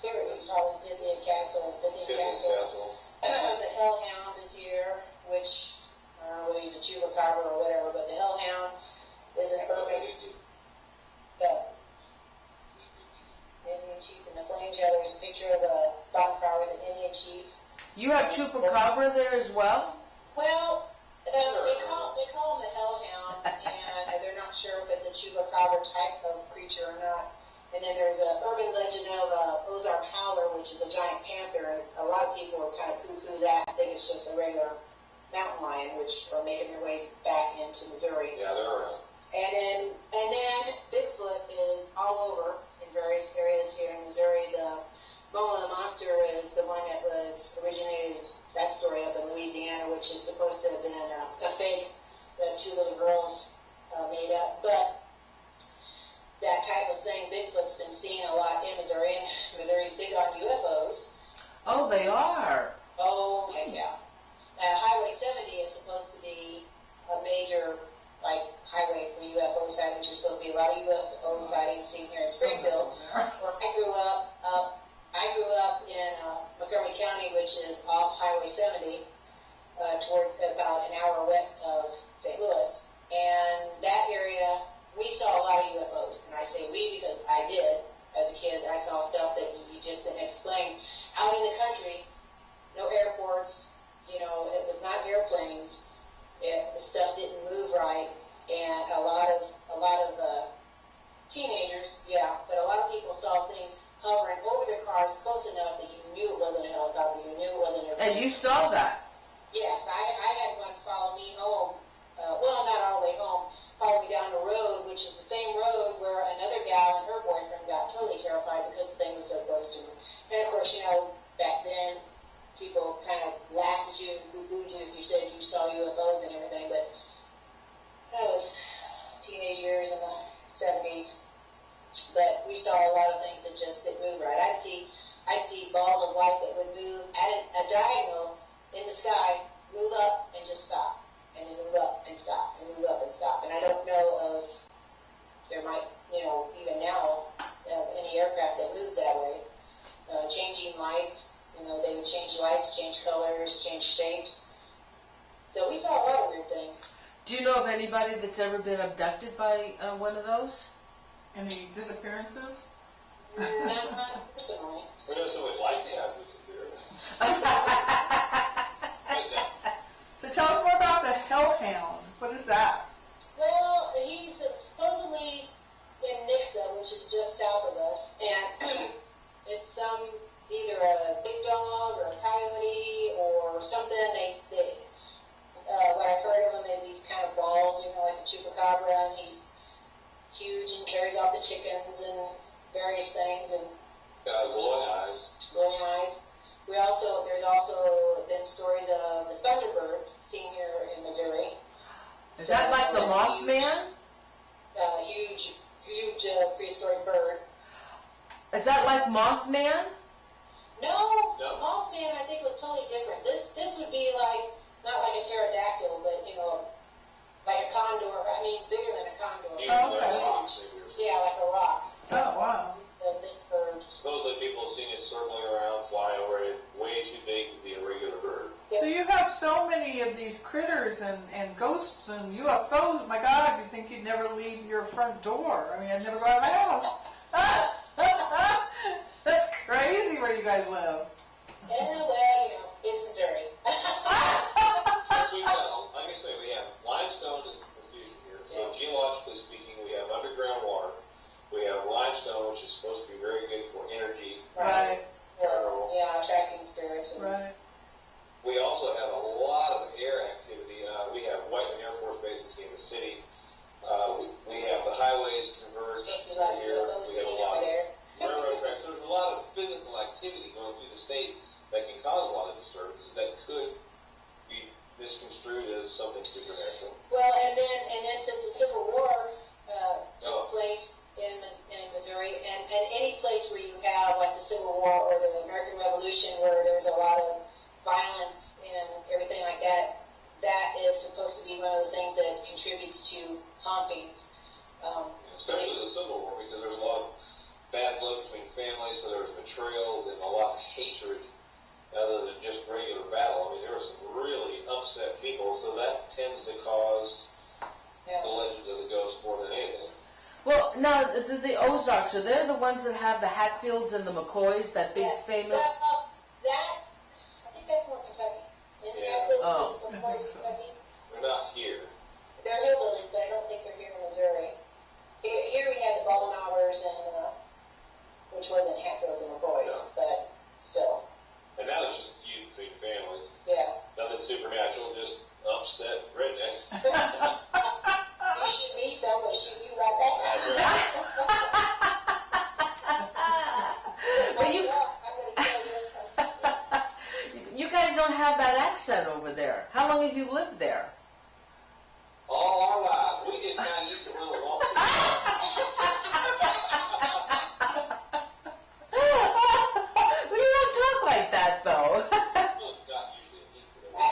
Speaker 2: Here it is, probably Pythian Castle.
Speaker 4: Castle.
Speaker 2: The Hellhound is here, which, I don't know whether he's a chupacabra or whatever, but the Hellhound is an urban, the Indian chief in the flames. Yeah, there's a picture of a bonfire with an Indian chief.
Speaker 1: You have chupacabra there as well?
Speaker 2: Well, they call him the Hellhound, and they're not sure if it's a chupacabra type of creature or not. And then there's an urban legend of Ozark Howler, which is a giant panther, and a lot of people are kind of poo-poo that. I think it's just a regular mountain lion, which are making their ways back into Missouri.
Speaker 4: Yeah, they're around.
Speaker 2: And then Bigfoot is all over in various areas here in Missouri. The Mola the Monster is the one that was originated, that story up in Louisiana, which is supposed to have been a fake that two little girls made up. But that type of thing, Bigfoot's been seen a lot in Missouri, and Missouri's big on UFOs.
Speaker 1: Oh, they are.
Speaker 2: Oh, heck yeah. Highway 70 is supposed to be a major, highway for UFO sightings. There's supposed to be a lot of UFO sightings seen here in Springfield, where I grew up. I grew up in Montgomery County, which is off Highway 70, towards about an hour west of St. Louis. And that area, we saw a lot of UFOs. And I say we because I did. As a kid, I saw stuff that you just didn't explain. Out in the country, no airports, it was not airplanes. The stuff didn't move right. And a lot of teenagers, but a lot of people saw things hovering over their cars close enough that you knew it wasn't a helicopter, you knew it wasn't a plane.
Speaker 1: And you saw that?
Speaker 2: Yes, I had one follow me home. Well, not all the way home. Follow me down the road, which is the same road where another gal and her boyfriend got totally terrified because the thing was so close to me. And of course, back then, people kind of laughed at you and boo-booed you if you said you saw UFOs and everything, but that was teenage years in the 70s. But we saw a lot of things that just didn't move right. I'd see balls of light that would move at a diagonal in the sky, move up and just stop, and then move up and stop, and move up and stop. And I don't know of, there might, even now, any aircraft that moves that way. Changing lights, they would change lights, change colors, change shapes. So we saw a lot of weird things.
Speaker 1: Do you know of anybody that's ever been abducted by one of those?
Speaker 3: Any disappearances?
Speaker 2: Not personally.
Speaker 4: We know somebody like that disappear.
Speaker 3: So tell us more about the Hellhound. What is that?
Speaker 2: Well, he's supposedly in Nixa, which is just south of us, and it's either a big dog or a coyote or something. What I've heard of him is he's kind of bald, like a chupacabra, and he's huge and carries off the chickens and various things, and
Speaker 4: Glowing eyes.
Speaker 2: glowing eyes. There's also been stories of the Thunderbird seen here in Missouri.
Speaker 1: Is that like the Mothman?
Speaker 2: Huge prehistoric bird.
Speaker 1: Is that like Mothman?
Speaker 2: No,
Speaker 4: No.
Speaker 2: Mothman I think was totally different. This would be like, not like a pterodactyl, but like a condor. I mean, bigger than a condor.
Speaker 4: Yeah,
Speaker 3: Oh,
Speaker 4: like
Speaker 3: okay.
Speaker 4: rocks everywhere.
Speaker 2: Yeah, like a rock.
Speaker 3: Oh, wow.
Speaker 2: This bird.
Speaker 4: Supposedly people have seen it circling around, fly over it, way too big to be a regular bird.
Speaker 3: So you have so many of these critters and ghosts and UFOs. My God, you think you'd never leave your front door. I mean, I'd never go out of my house. That's crazy where you guys live.
Speaker 2: Yeah, well, it's Missouri.
Speaker 4: As we know, like I say, we have limestone is the fusion here. So geologically speaking, we have underground water. We have limestone, which is supposed to be very good for energy.
Speaker 3: Right.
Speaker 2: Yeah, attracting spirits.
Speaker 3: Right.
Speaker 4: We also have a lot of air activity. We have Whiteman Air Force Base in Kansas City. We have the highways converge
Speaker 2: Supposed to be like
Speaker 4: here.
Speaker 2: UFO
Speaker 4: We have
Speaker 2: scene
Speaker 4: a lot
Speaker 2: over
Speaker 4: of
Speaker 2: there.
Speaker 4: railroad tracks. So there's a lot of physical activity going through the state that can cause a lot of disturbances that could be misconstrued as something supernatural.
Speaker 2: Well, and then since the Civil War took place in Missouri, and any place where you have like the Civil War or the American Revolution, where there's a lot of violence and everything like that, that is supposed to be one of the things that contributes to hauntings.
Speaker 4: Especially the Civil War, because there's a lot of bad blood between families, so there's betrayals and a lot of hatred other than just regular battle. I mean, there were some really upset people, so that tends to cause the legends of the ghost more than anything.
Speaker 1: Well, now, the Ozarks, are they the ones that have the Hatfields and the McCoys, that big famous...
Speaker 2: Well, I think that's more Kentucky.
Speaker 4: Yeah.
Speaker 1: Oh.
Speaker 2: Kentucky.
Speaker 4: They're not here.
Speaker 2: They're hillbillies, but I don't think they're here in Missouri. Here we had the Ballinowers and, which wasn't Hatfields and McCoys,
Speaker 4: No.
Speaker 2: but still,
Speaker 4: And now there's just a few between families.
Speaker 2: yeah.
Speaker 4: Nothing supernatural, just upset rednecks.
Speaker 2: You shoot me, so I'm going to shoot you right back.
Speaker 1: Well, you,
Speaker 2: I'm going to kill you.
Speaker 1: you guys don't have that accent over there. How long have you lived there?
Speaker 4: All our lives, we just kind of used to when we want to.
Speaker 1: Well, you don't talk like that, though.
Speaker 4: Not usually a need for them.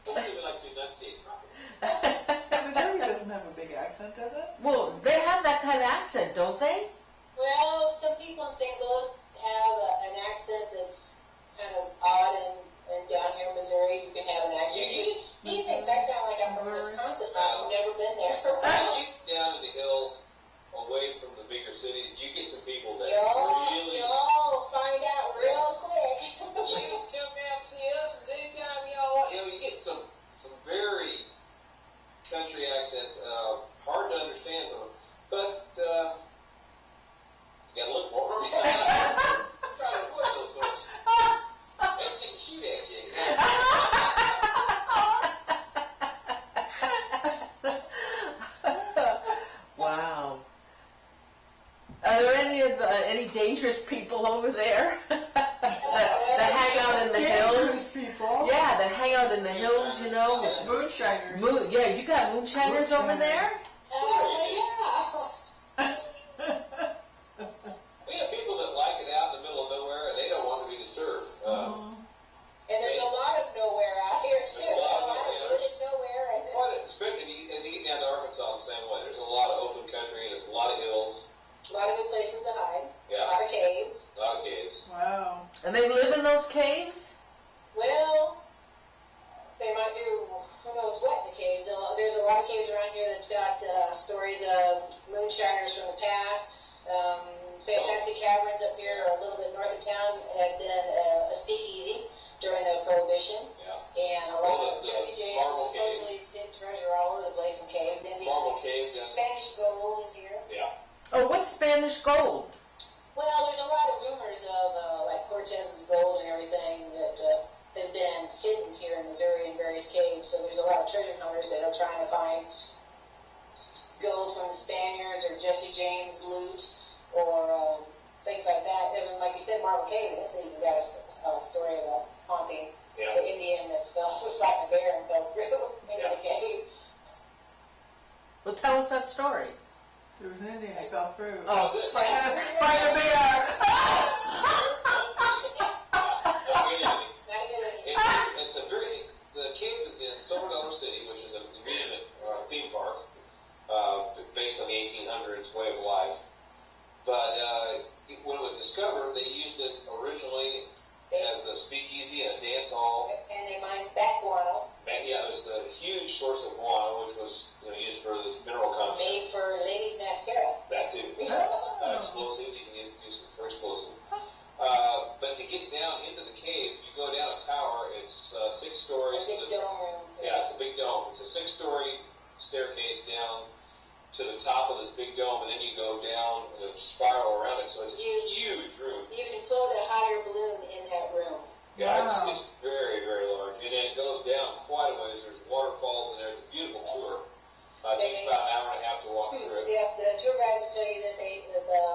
Speaker 4: Don't even like to enunciate properly.
Speaker 3: Missouri doesn't have a big accent, does it?
Speaker 1: Well, they have that kind of accent, don't they?
Speaker 2: Well, some people in St. Louis have an accent that's kind of odd, and down here in Missouri, you can have an accent. He thinks I sound like I'm from Wisconsin, but I've never been there.
Speaker 4: When you get down in the hills, away from the bigger cities, you get some people that really...
Speaker 2: You'll find out real quick.
Speaker 4: You can come down and see us, and anytime y'all want. You get some very country accents, hard to understand some, but you gotta look for them. I'm trying to avoid those folks. They can shoot at you.
Speaker 1: Wow. Are there any dangerous people over there that hang out in the
Speaker 3: Dangerous
Speaker 1: hills?
Speaker 3: people.
Speaker 1: Yeah, that hang out in the hills, you know.
Speaker 3: Moonshiners.
Speaker 1: Yeah, you got moonshiners over there?
Speaker 2: Yeah.
Speaker 4: We have people that like it out in the middle of nowhere, and they don't want to be disturbed.
Speaker 2: And there's a lot of nowhere out here, too.
Speaker 4: There's a lot of nowhere.
Speaker 2: There's nowhere.
Speaker 4: Especially as you get down to Arkansas the same way. There's a lot of open country, and there's a lot of hills.
Speaker 2: A lot of good places to hide.
Speaker 4: Yeah.
Speaker 2: A lot of caves.
Speaker 4: A lot of caves.
Speaker 3: Wow.
Speaker 1: And they live in those caves?
Speaker 2: Well, they might do who knows what in the caves. There's a lot of caves around here that's got stories of moonshiners from the past. Fantastic Caverns up here a little bit north of town had been a speakeasy during the Prohibition.
Speaker 4: Yeah.
Speaker 2: And a lot of
Speaker 4: The
Speaker 2: Jesse James
Speaker 4: Marble
Speaker 2: supposedly hid treasure all over the place in caves. And
Speaker 4: Marble Cave down
Speaker 2: Spanish gold is here.
Speaker 4: Yeah.
Speaker 1: Oh, what's Spanish gold?
Speaker 2: Well, there's a lot of rumors of like Cortez's gold and everything that has been hidden here in Missouri in various caves. So there's a lot of treasure hunters that are trying to find gold from the Spaniards or Jesse James loot or things like that. And like you said, Marble Cave, that's even got a story of a haunting.
Speaker 4: Yeah.
Speaker 2: The Indian that was fighting a bear and fell through into the cave.
Speaker 1: Well, tell us that story.
Speaker 3: There was an Indian who fell through.
Speaker 1: Oh,
Speaker 3: Find a bear!
Speaker 4: It's a very, the cave is in Silver Dollar City, which is an amusement theme park, based on the 1800s way of life. But when it was discovered, they used it originally as a speakeasy and a dance hall.
Speaker 2: And they mined back guano.
Speaker 4: And yeah, there's the huge source of guano, which was used for the mineral content.
Speaker 2: Made for ladies' mascara.
Speaker 4: That too. Explosives, you can use it for explosives. But to get down into the cave, you go down a tower. It's 6 stories.
Speaker 2: A big dome room.
Speaker 4: Yeah, it's a big dome. It's a 6-story staircase down to the top of this big dome, and then you go down and spiral around it. So it's a huge room.
Speaker 2: You can float a hot air balloon in that room.
Speaker 4: Yeah,
Speaker 3: Wow.
Speaker 4: it's very, very large. And then it goes down quite a ways. There's waterfalls in there. It's a beautiful tour. It takes about an hour and a half to walk through it.
Speaker 2: Yeah, the tour guys will tell you that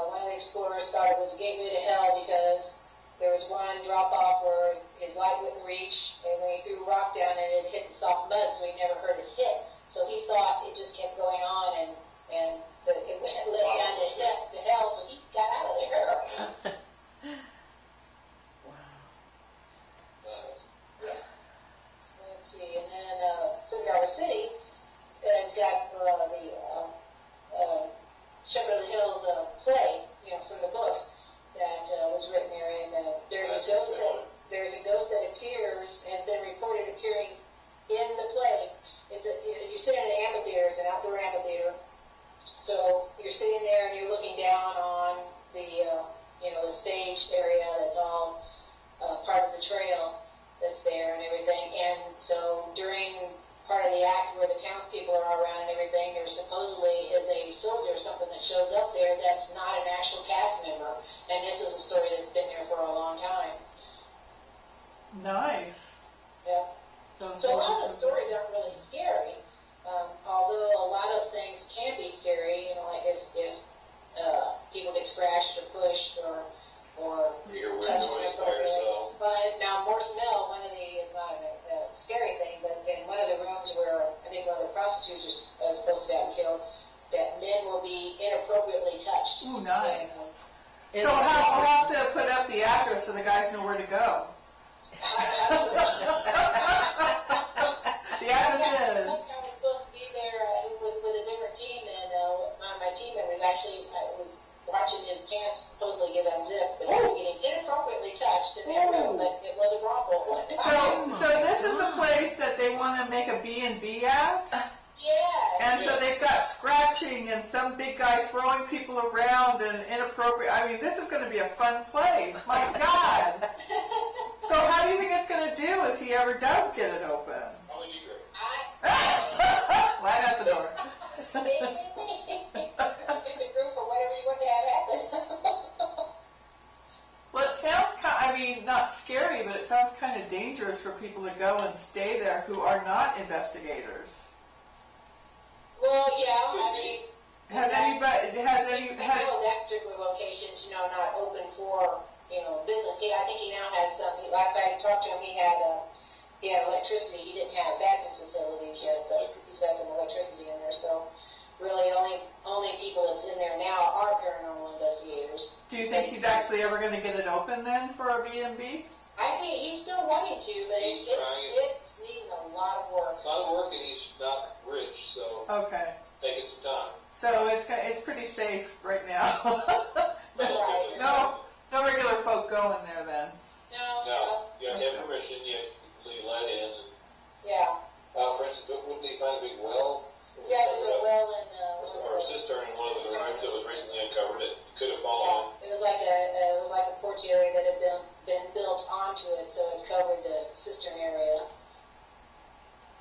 Speaker 2: one of the explorers thought it was a gateway to hell because there was one drop off where his light wouldn't reach, and when he threw a rock down and it hit the soft mud, so he never heard it hit. So he thought it just kept going on, and it led down to hell, so he got out of there. Yeah. Let's see, and then Silver City has got the Shepherd of the Hills play, from the book that was written there, and there's a ghost that appears, has been reported appearing in the play. You sit in an amphitheater, it's an outdoor amphitheater. So you're sitting there and you're looking down on the stage area that's all part of the trail that's there and everything. And so during part of the act where the townspeople are all around and everything, there supposedly is a soldier or something that shows up there that's not an actual cast member. And this is a story that's been there for a long time.
Speaker 3: Nice.
Speaker 2: Yeah. So a lot of the stories aren't really scary. Although a lot of things can be scary, like if people get scratched or pushed or
Speaker 4: You're
Speaker 2: touched
Speaker 4: noise by yourself.
Speaker 2: But now more smell, it's not a scary thing, but in one of the rooms where I think one of the prostitutes are supposed to have been killed, that men will be inappropriately touched.
Speaker 3: Ooh, nice. So I'll have to put up the address so the guys know where to go. The address is...
Speaker 2: I was supposed to be there. It was with a different team, and one of my team members actually was watching his pants supposedly get unzipped, but he was getting inappropriately touched in that room, but it was a brothel at one time.
Speaker 3: So this is a place that they want to make a B&B at?
Speaker 2: Yeah.
Speaker 3: And so they've got scratching and some big guy throwing people around and inappropriate. I mean, this is going to be a fun place. My God. So how do you think it's going to do if he ever does get it open?
Speaker 4: Probably be great.
Speaker 3: Right out the door.
Speaker 2: Make the room for whatever you want to have happen.
Speaker 3: Well, it sounds not scary, but it sounds kind of dangerous for people to go and stay there who are not investigators.
Speaker 2: Well, yeah,
Speaker 3: Has
Speaker 2: that particular location's, not open for, business. I think he now has some, last I talked to him, he had electricity. He didn't have bathroom facilities yet, but he's got some electricity in there, so really only people that's in there now are paranormal investigators.
Speaker 3: Do you think he's actually ever going to get it open then for a B&B?
Speaker 2: I think he's still wanting to, but
Speaker 4: He's trying it.
Speaker 2: it's needing a lot of work.
Speaker 4: A lot of work, and he's not rich, so
Speaker 3: Okay.
Speaker 4: taking some time.
Speaker 3: So it's pretty safe right now.
Speaker 2: Right.
Speaker 3: No regular folk go in there then.
Speaker 4: No, you have to have permission. You have to be let in. And,
Speaker 2: Yeah.
Speaker 4: for instance, wouldn't they find a big well?
Speaker 2: Yeah, there's a well in
Speaker 4: Or a cistern in one of the rooms that was recently uncovered. It could have fallen.
Speaker 2: Yeah, it was like a porch area that had been built onto it, so it covered the cistern area.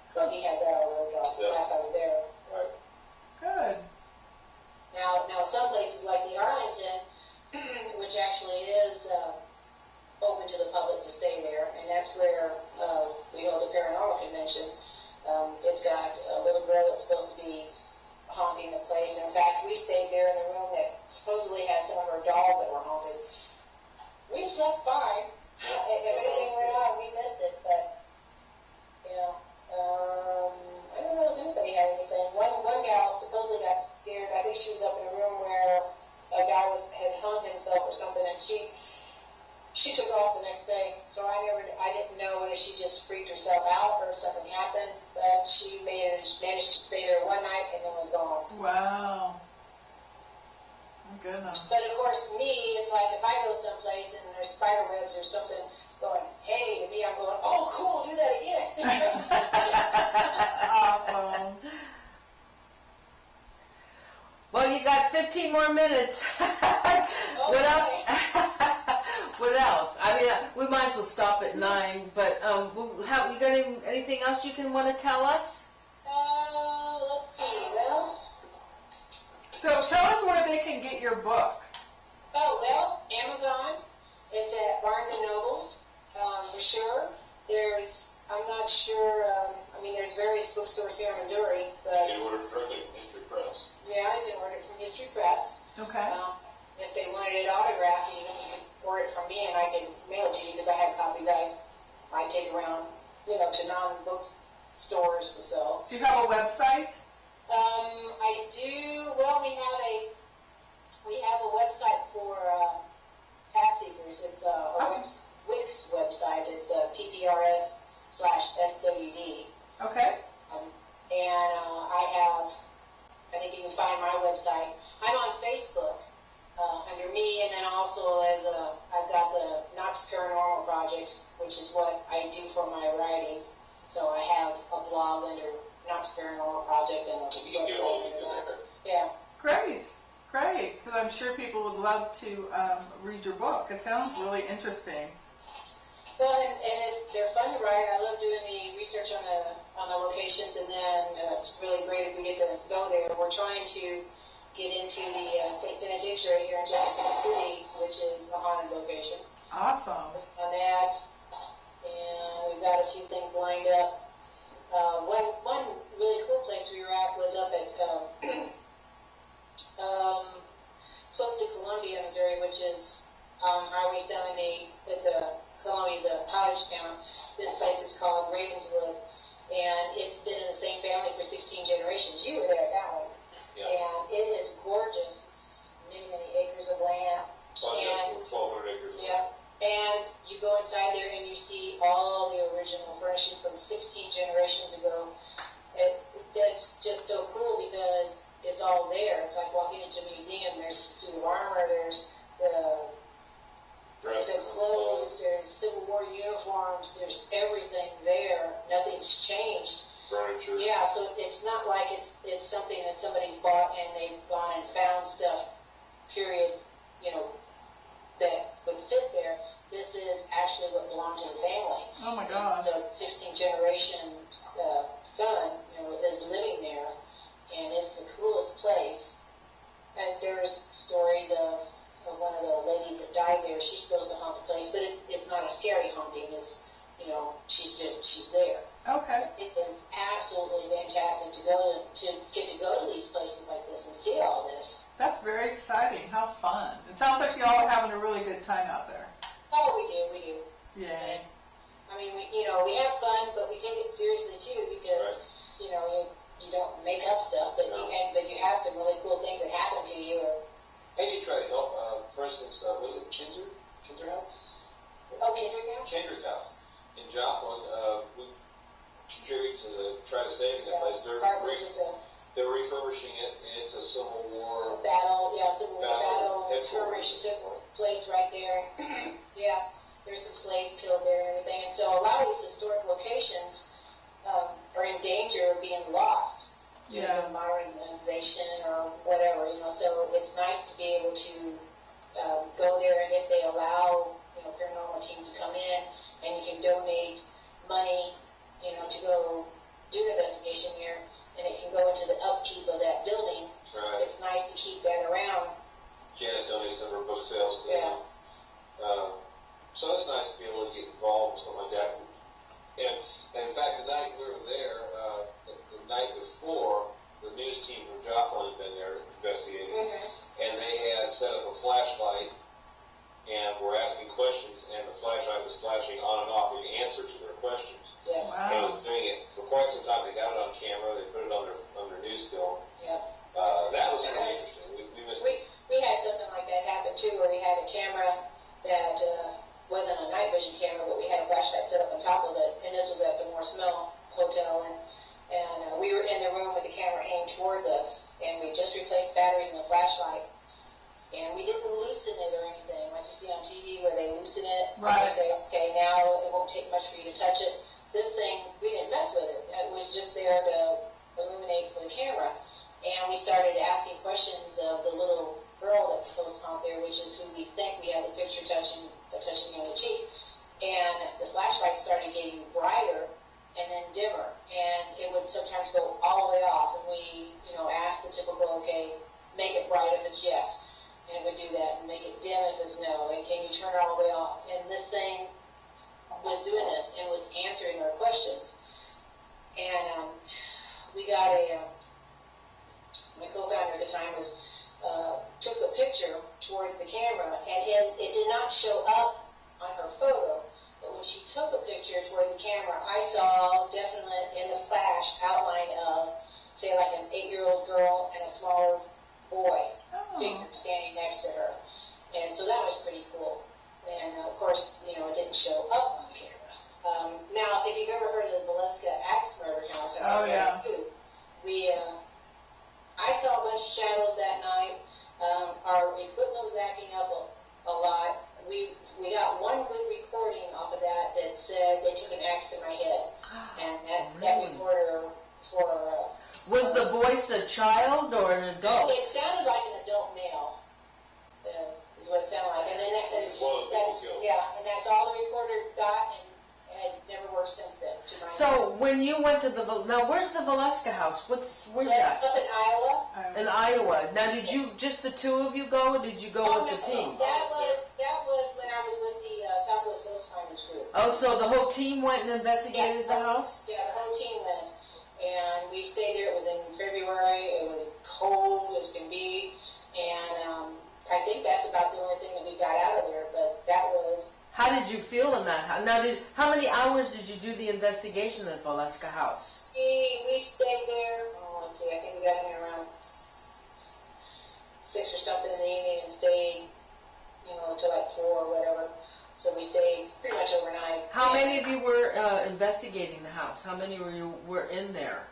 Speaker 2: So he had that all worked out last I was there.
Speaker 4: Right.
Speaker 3: Good.
Speaker 2: Now some places like the Arlington, which actually is open to the public to stay there, and that's where we hold the paranormal convention. It's got a little girl that's supposed to be haunting the place. And in fact, we stayed there in the room that supposedly had some of her dolls that were haunted. We slept fine. If anything went on, we missed it, but I don't know if anybody had anything. One gal supposedly got scared. I think she was up in a room off the next day, so I didn't know whether she just freaked herself out or something happened, but she managed to stay there one night and then was gone.
Speaker 3: Wow. My goodness.
Speaker 2: But of course, me, it's like if I go someplace and there's spider webs or something going, hey, to me, I'm going, oh, cool, do that again.
Speaker 3: Awesome.
Speaker 1: Well, you got 15 more minutes. What else? What else? I mean, we might as well stop at 9. But you got anything else you can want to tell us?
Speaker 2: Let's see. Well.
Speaker 3: So tell us where they can get your book.
Speaker 2: Oh well, Amazon. It's at Barnes and Noble. For sure. I'm not sure. I mean, there's various bookstores here in Missouri, but
Speaker 4: You can order it directly from History Press.
Speaker 2: yeah, you can order it from History Press.
Speaker 3: Okay.
Speaker 2: If they wanted it autographed, even you could order it from me and I can mail it to you because I have copies I take around, to non-book stores to sell.
Speaker 3: Do you have a website?
Speaker 2: I do. Well, we have a website for path seekers. It's a Wix website. It's PPRS/SWD.
Speaker 3: Okay.
Speaker 2: And I think you can find my website. I'm on Facebook under me, and then also I've got the Knox Paranormal Project, which is what I do for my writing. So I have a blog under Knox Paranormal Project, and
Speaker 4: You can get all of it there.
Speaker 2: yeah.
Speaker 3: Great. Because I'm sure people would love to read your book. It sounds really interesting.
Speaker 2: Well, and they're fun to write. I love doing the research on the locations, and then it's really great if we get to go there. We're trying to get into the state penitentiary here in Jefferson City, which is a haunted location.
Speaker 3: Awesome.
Speaker 2: On that, and we've got a few things lined up. One really cool place we were at was up at close to Columbia, Missouri, which is Highway 70. Columbia's a college town. This place is called Ravenswood, and it's been in the same family for 16 generations. You were there at that one.
Speaker 4: Yeah.
Speaker 2: And it is gorgeous. It's many, many acres of land.
Speaker 4: And 1,200 acres.
Speaker 2: Yeah. And you go inside there and you see all the original furnishing from 16 generations ago. That's just so cool because it's all there. It's like walking into a museum. There's suit of armor. There's the clothes, there's Civil War uniforms, there's everything there. Nothing's changed.
Speaker 4: Furniture.
Speaker 2: Yeah, so it's not like it's something that somebody's bought and they've gone and found stuff, period, that would fit there. This is actually what belonged to the family.
Speaker 3: Oh my God.
Speaker 2: So 16th generation son, is living there, and it's the coolest place. And there's stories of one of the ladies that died there. She's supposed to haunt the place, but it's not a scary haunting. It's she's there.
Speaker 3: Okay.
Speaker 2: It is absolutely fantastic to get to go to these places like this and see all this.
Speaker 3: That's very exciting. How fun. It sounds like y'all are having a really good time out there.
Speaker 2: Oh, we do.
Speaker 3: Yay.
Speaker 2: I mean, we have fun, but we take it seriously too because you don't make up stuff, but you have some really cool things that happen to you.
Speaker 4: And you try to help. For instance, was it Kinder House?
Speaker 2: Oh, Kendrick House?
Speaker 4: Kendrick House in Joplin. We contribute to try to save that place. They're refurbishing it. It's a Civil War
Speaker 2: Civil War battle skirmish took place right there. Yeah, there's some slaves killed there and everything. And so a lot of these historic locations are in danger of being lost due to modernization or whatever. So it's nice to be able to go there, and if they allow paranormal teams to come in, and you can donate money, to go do an investigation here, and it can go into the upkeep of that building.
Speaker 4: Right.
Speaker 2: It's nice to keep that around.
Speaker 4: Janice donates some of her book sales to
Speaker 2: Yeah.
Speaker 4: them. So it's nice to be able to get involved with something like that. And in fact, the night we were there, the night before, the news team from Joplin had been there investigating, and they had set up a flashlight and were asking questions, and the flashlight was flashing on and off in answer to their questions.
Speaker 2: Yeah.
Speaker 4: And it
Speaker 3: Wow.
Speaker 4: was doing it for quite some time. They got it on camera. They put it on their news film.
Speaker 2: Yeah.
Speaker 4: That was pretty interesting. We missed
Speaker 2: We had something like that happen too, where we had a camera that wasn't a night vision camera, but we had a flashlight set up on top of it, and this was at the Morse Mill Hotel, and we were in the room with the camera aimed towards us, and we just replaced batteries in the flashlight, and we didn't loosen it or anything, like you see on TV where they loosen it,
Speaker 3: right.
Speaker 2: and they say, okay, now it won't take much for you to touch it. This thing, we didn't mess with it. It was just there to illuminate for the camera, and we started asking questions of the little girl that's supposed to come out there, which is who we think we have the picture touching me on the cheek, and the flashlight started getting brighter and then dimmer, and it would sometimes go all the way off, and we, asked the typical, okay, make it bright if it's yes, and it would do that, and make it dim if it's no, and can you turn it all the way off, and this thing was doing this, and was answering our questions, and we got my co-founder at the time took a picture towards the camera, and it did not show up on her photo, but when she took a picture towards the camera, I saw definite in the flash outline of, say, like an 8-year-old girl and a smaller boy figure standing next to her, and so that was pretty cool. And of course, it didn't show up on camera. Now, if you've ever heard of the Valeska Axe Murder House, I saw a bunch of shadows that night. Our equipment was acting up a lot. We got one good recording off of that said they took an axe to my head, and that recorder for
Speaker 1: was the voice a child or an adult?
Speaker 2: It sounded like an adult male. Is what it sounded like, and then that's all the recorder got, and it never worked since then.
Speaker 1: So when you went to now, where's the Valeska house? Where's that?
Speaker 2: That's up in Iowa.
Speaker 1: In Iowa. Now, did you just the two of you go, or did you go with the team?
Speaker 2: That was when I was with the Southwest Ghost Finders group.
Speaker 1: Oh, so the whole team went and investigated the house?
Speaker 2: Yeah, the whole team went, and we stayed there. It was in February. It was cold as can be, and I think that's about the only thing that we got out of there. But that was.
Speaker 1: How did you feel in that house? Now, how many hours did you do the investigation in the Valeska house?
Speaker 2: We stayed there. Let's see. I think we got in there around 6 or something in the evening, and stayed, until like 4 or whatever. So we stayed pretty much overnight.
Speaker 1: How many of you were investigating the house? How many were in there?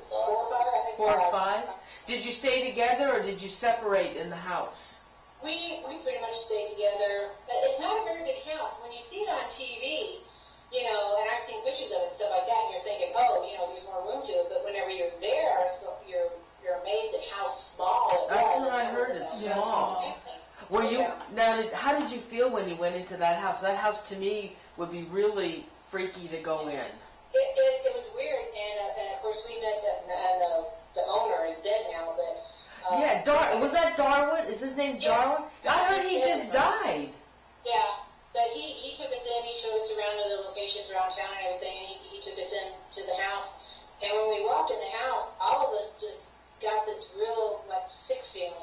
Speaker 2: 4 or 5, I think.
Speaker 1: 4 or 5? Did you stay together, or did you separate in the house?
Speaker 2: We pretty much stayed together. It's not a very big house. When you see it on TV, and I've seen pictures of it and stuff like that, and you're thinking, oh, there's more room to it. But whenever you're there, you're amazed at how small it was.
Speaker 1: That's what I heard. It's small. Were you now? How did you feel when you went into that house? That house to me would be really freaky to go in.
Speaker 2: It was weird, and of course we met the owner is dead now, but.
Speaker 1: Was that Darwin? Is his name Darwin? I heard he just died.
Speaker 2: Yeah, but he took us in. He showed us around to the locations around town and everything, and he took us into the house. And when we walked in the house, all of us just got this real sick feeling,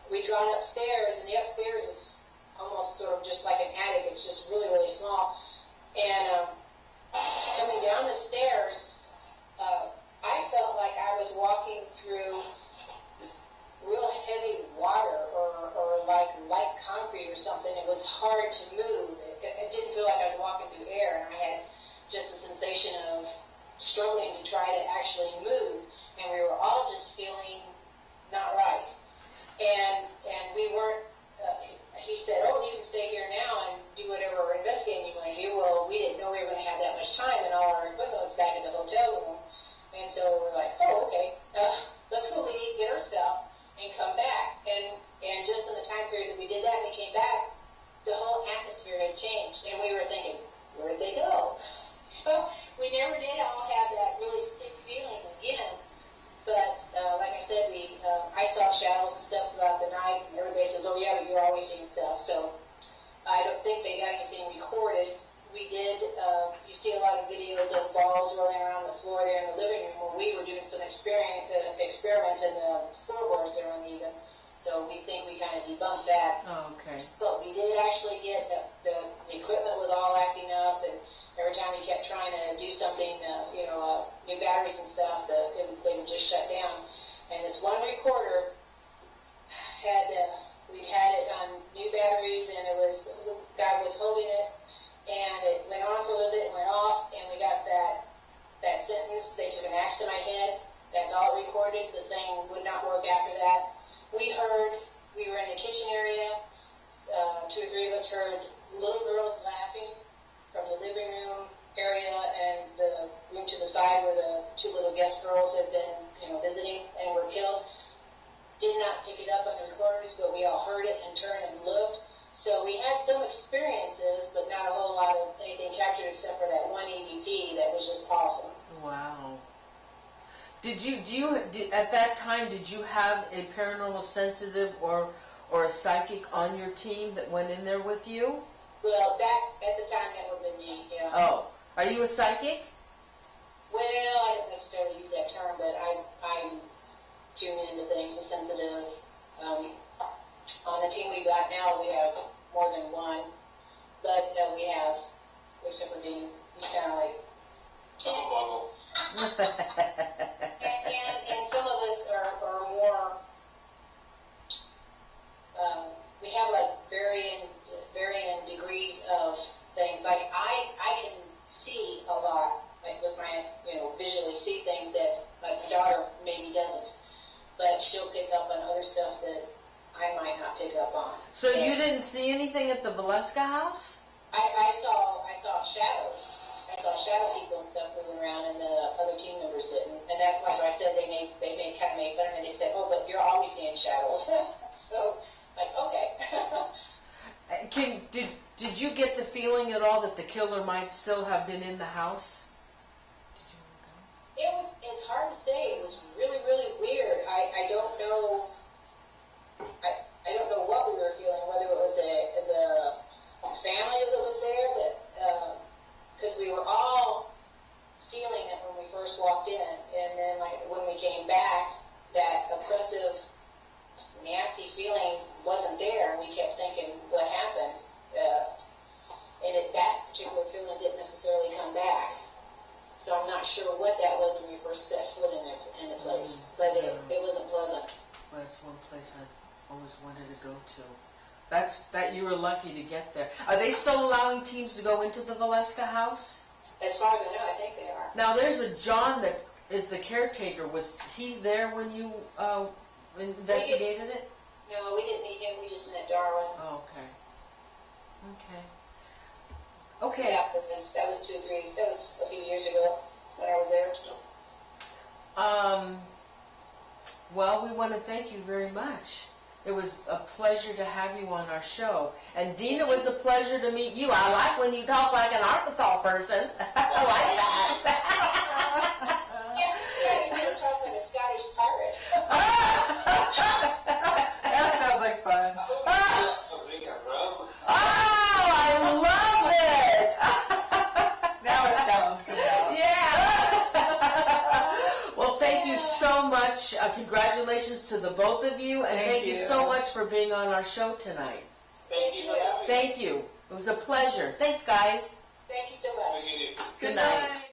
Speaker 2: We'd gone upstairs, and the upstairs is almost sort of just like an attic. It's just really, really small. And coming down the stairs, I felt like I was walking through real heavy water or like light concrete or something. It was hard to move. It didn't feel like I was walking through air, and I had just a sensation of struggling to try to actually move, and we were all just feeling not right. And we weren't, he said, oh, you can stay here now and do whatever investigating you want to do. Well, we didn't know we were going to have that much time, and all our equipment was back in the hotel room. And so we're like, oh, okay, let's go leave, get our stuff, and come back. And just in the time period that we did that and we came back, the whole atmosphere had changed. And we were thinking, where'd they go? So we never did all have that really sick feeling again. But like I said, I saw shadows and stuff throughout the night. And everybody says, oh, yeah, but you're always seeing stuff. So I don't think they got anything recorded. We did, you see a lot of videos of balls rolling around the floor there in the living room where we were doing some experiments and the floorboards are uneven. So we think we kind of debunked that.
Speaker 1: Oh, okay.
Speaker 2: But we did actually get the equipment was all acting up, and every time we kept trying to do something, new batteries and stuff, they would just shut down. And this one recorder we had it on new batteries, and it was was holding it, and it went on for a little bit, and went off, and we got that sentence, they took an axe to my head. That's all recorded. The thing would not work after that. We were in the kitchen area, 2 or 3 of us heard little girls laughing from the living room area and the room to the side where the 2 little guest girls had been, visiting and were killed. Did not pick it up on the recorders, but we all heard it and turned and looked. So we had some experiences, but not a whole lot of anything captured except for that one EVP that was just awesome.
Speaker 1: Wow. At that time, did you have a paranormal sensitive or a psychic on your team that went in there with you?
Speaker 2: Well, at the time, that would have been me, yeah.
Speaker 1: Oh, are you a psychic?
Speaker 2: Well, I don't necessarily use that term, but I'm tuning into things, a sensitive. On the team we've got now, we have more than one, but we have, except for Dean, he's kind of like, and some of us are more, we have like varying degrees of things. Like I can see a lot, like with my, visually see things that my daughter maybe doesn't, but she'll pick up on other stuff that I might not pick up on.
Speaker 1: So you didn't see anything at the Valeska house?
Speaker 2: I saw shadows. I saw shadow people and stuff moving around, and the other team members didn't. And that's why I said they kind of made fun of me. They said, "Oh, but you're always seeing shadows." So, like, okay.
Speaker 1: Did you get the feeling at all that the killer might still have been in the house?
Speaker 2: It's hard to say. It was really, really weird. I don't know. I don't know what we were feeling. Whether it was the family that was there, because we were all feeling it when we first walked in, and then when we came back, that oppressive, nasty feeling wasn't there, and we kept thinking, what happened? That particular feeling didn't necessarily come back. So I'm not sure what that was when we first set foot in the place, but it wasn't pleasant.
Speaker 1: Well, that's one place I always wanted to go to. That you were lucky to get there. Are they still allowing teams to go into the Valeska house?
Speaker 2: As far as I know, I think they are.
Speaker 1: Now there's a John that is the caretaker. Was he there when you investigated it?
Speaker 2: No, we didn't meet him. We just met Darwin.
Speaker 1: Oh, okay. Okay.
Speaker 2: Yeah, that was 2 or 3. That was a few years ago when I was there.
Speaker 1: Well, we want to thank you very much. It was a pleasure to have you on our show. And Dean, it was a pleasure to meet you. I like when you talk like an Arkansas person. I like that.
Speaker 2: Yeah, you were talking like a Scottish pirate.
Speaker 3: That sounds like fun.
Speaker 1: I love it.
Speaker 3: Now it sounds good.
Speaker 1: Yeah. Well, thank you so much. Congratulations to the both of you, and thank you so much for being on our show tonight.
Speaker 4: Thank you for having me.
Speaker 1: Thank you. It was a pleasure. Thanks, guys.
Speaker 2: Thank you so much.
Speaker 4: Thank you.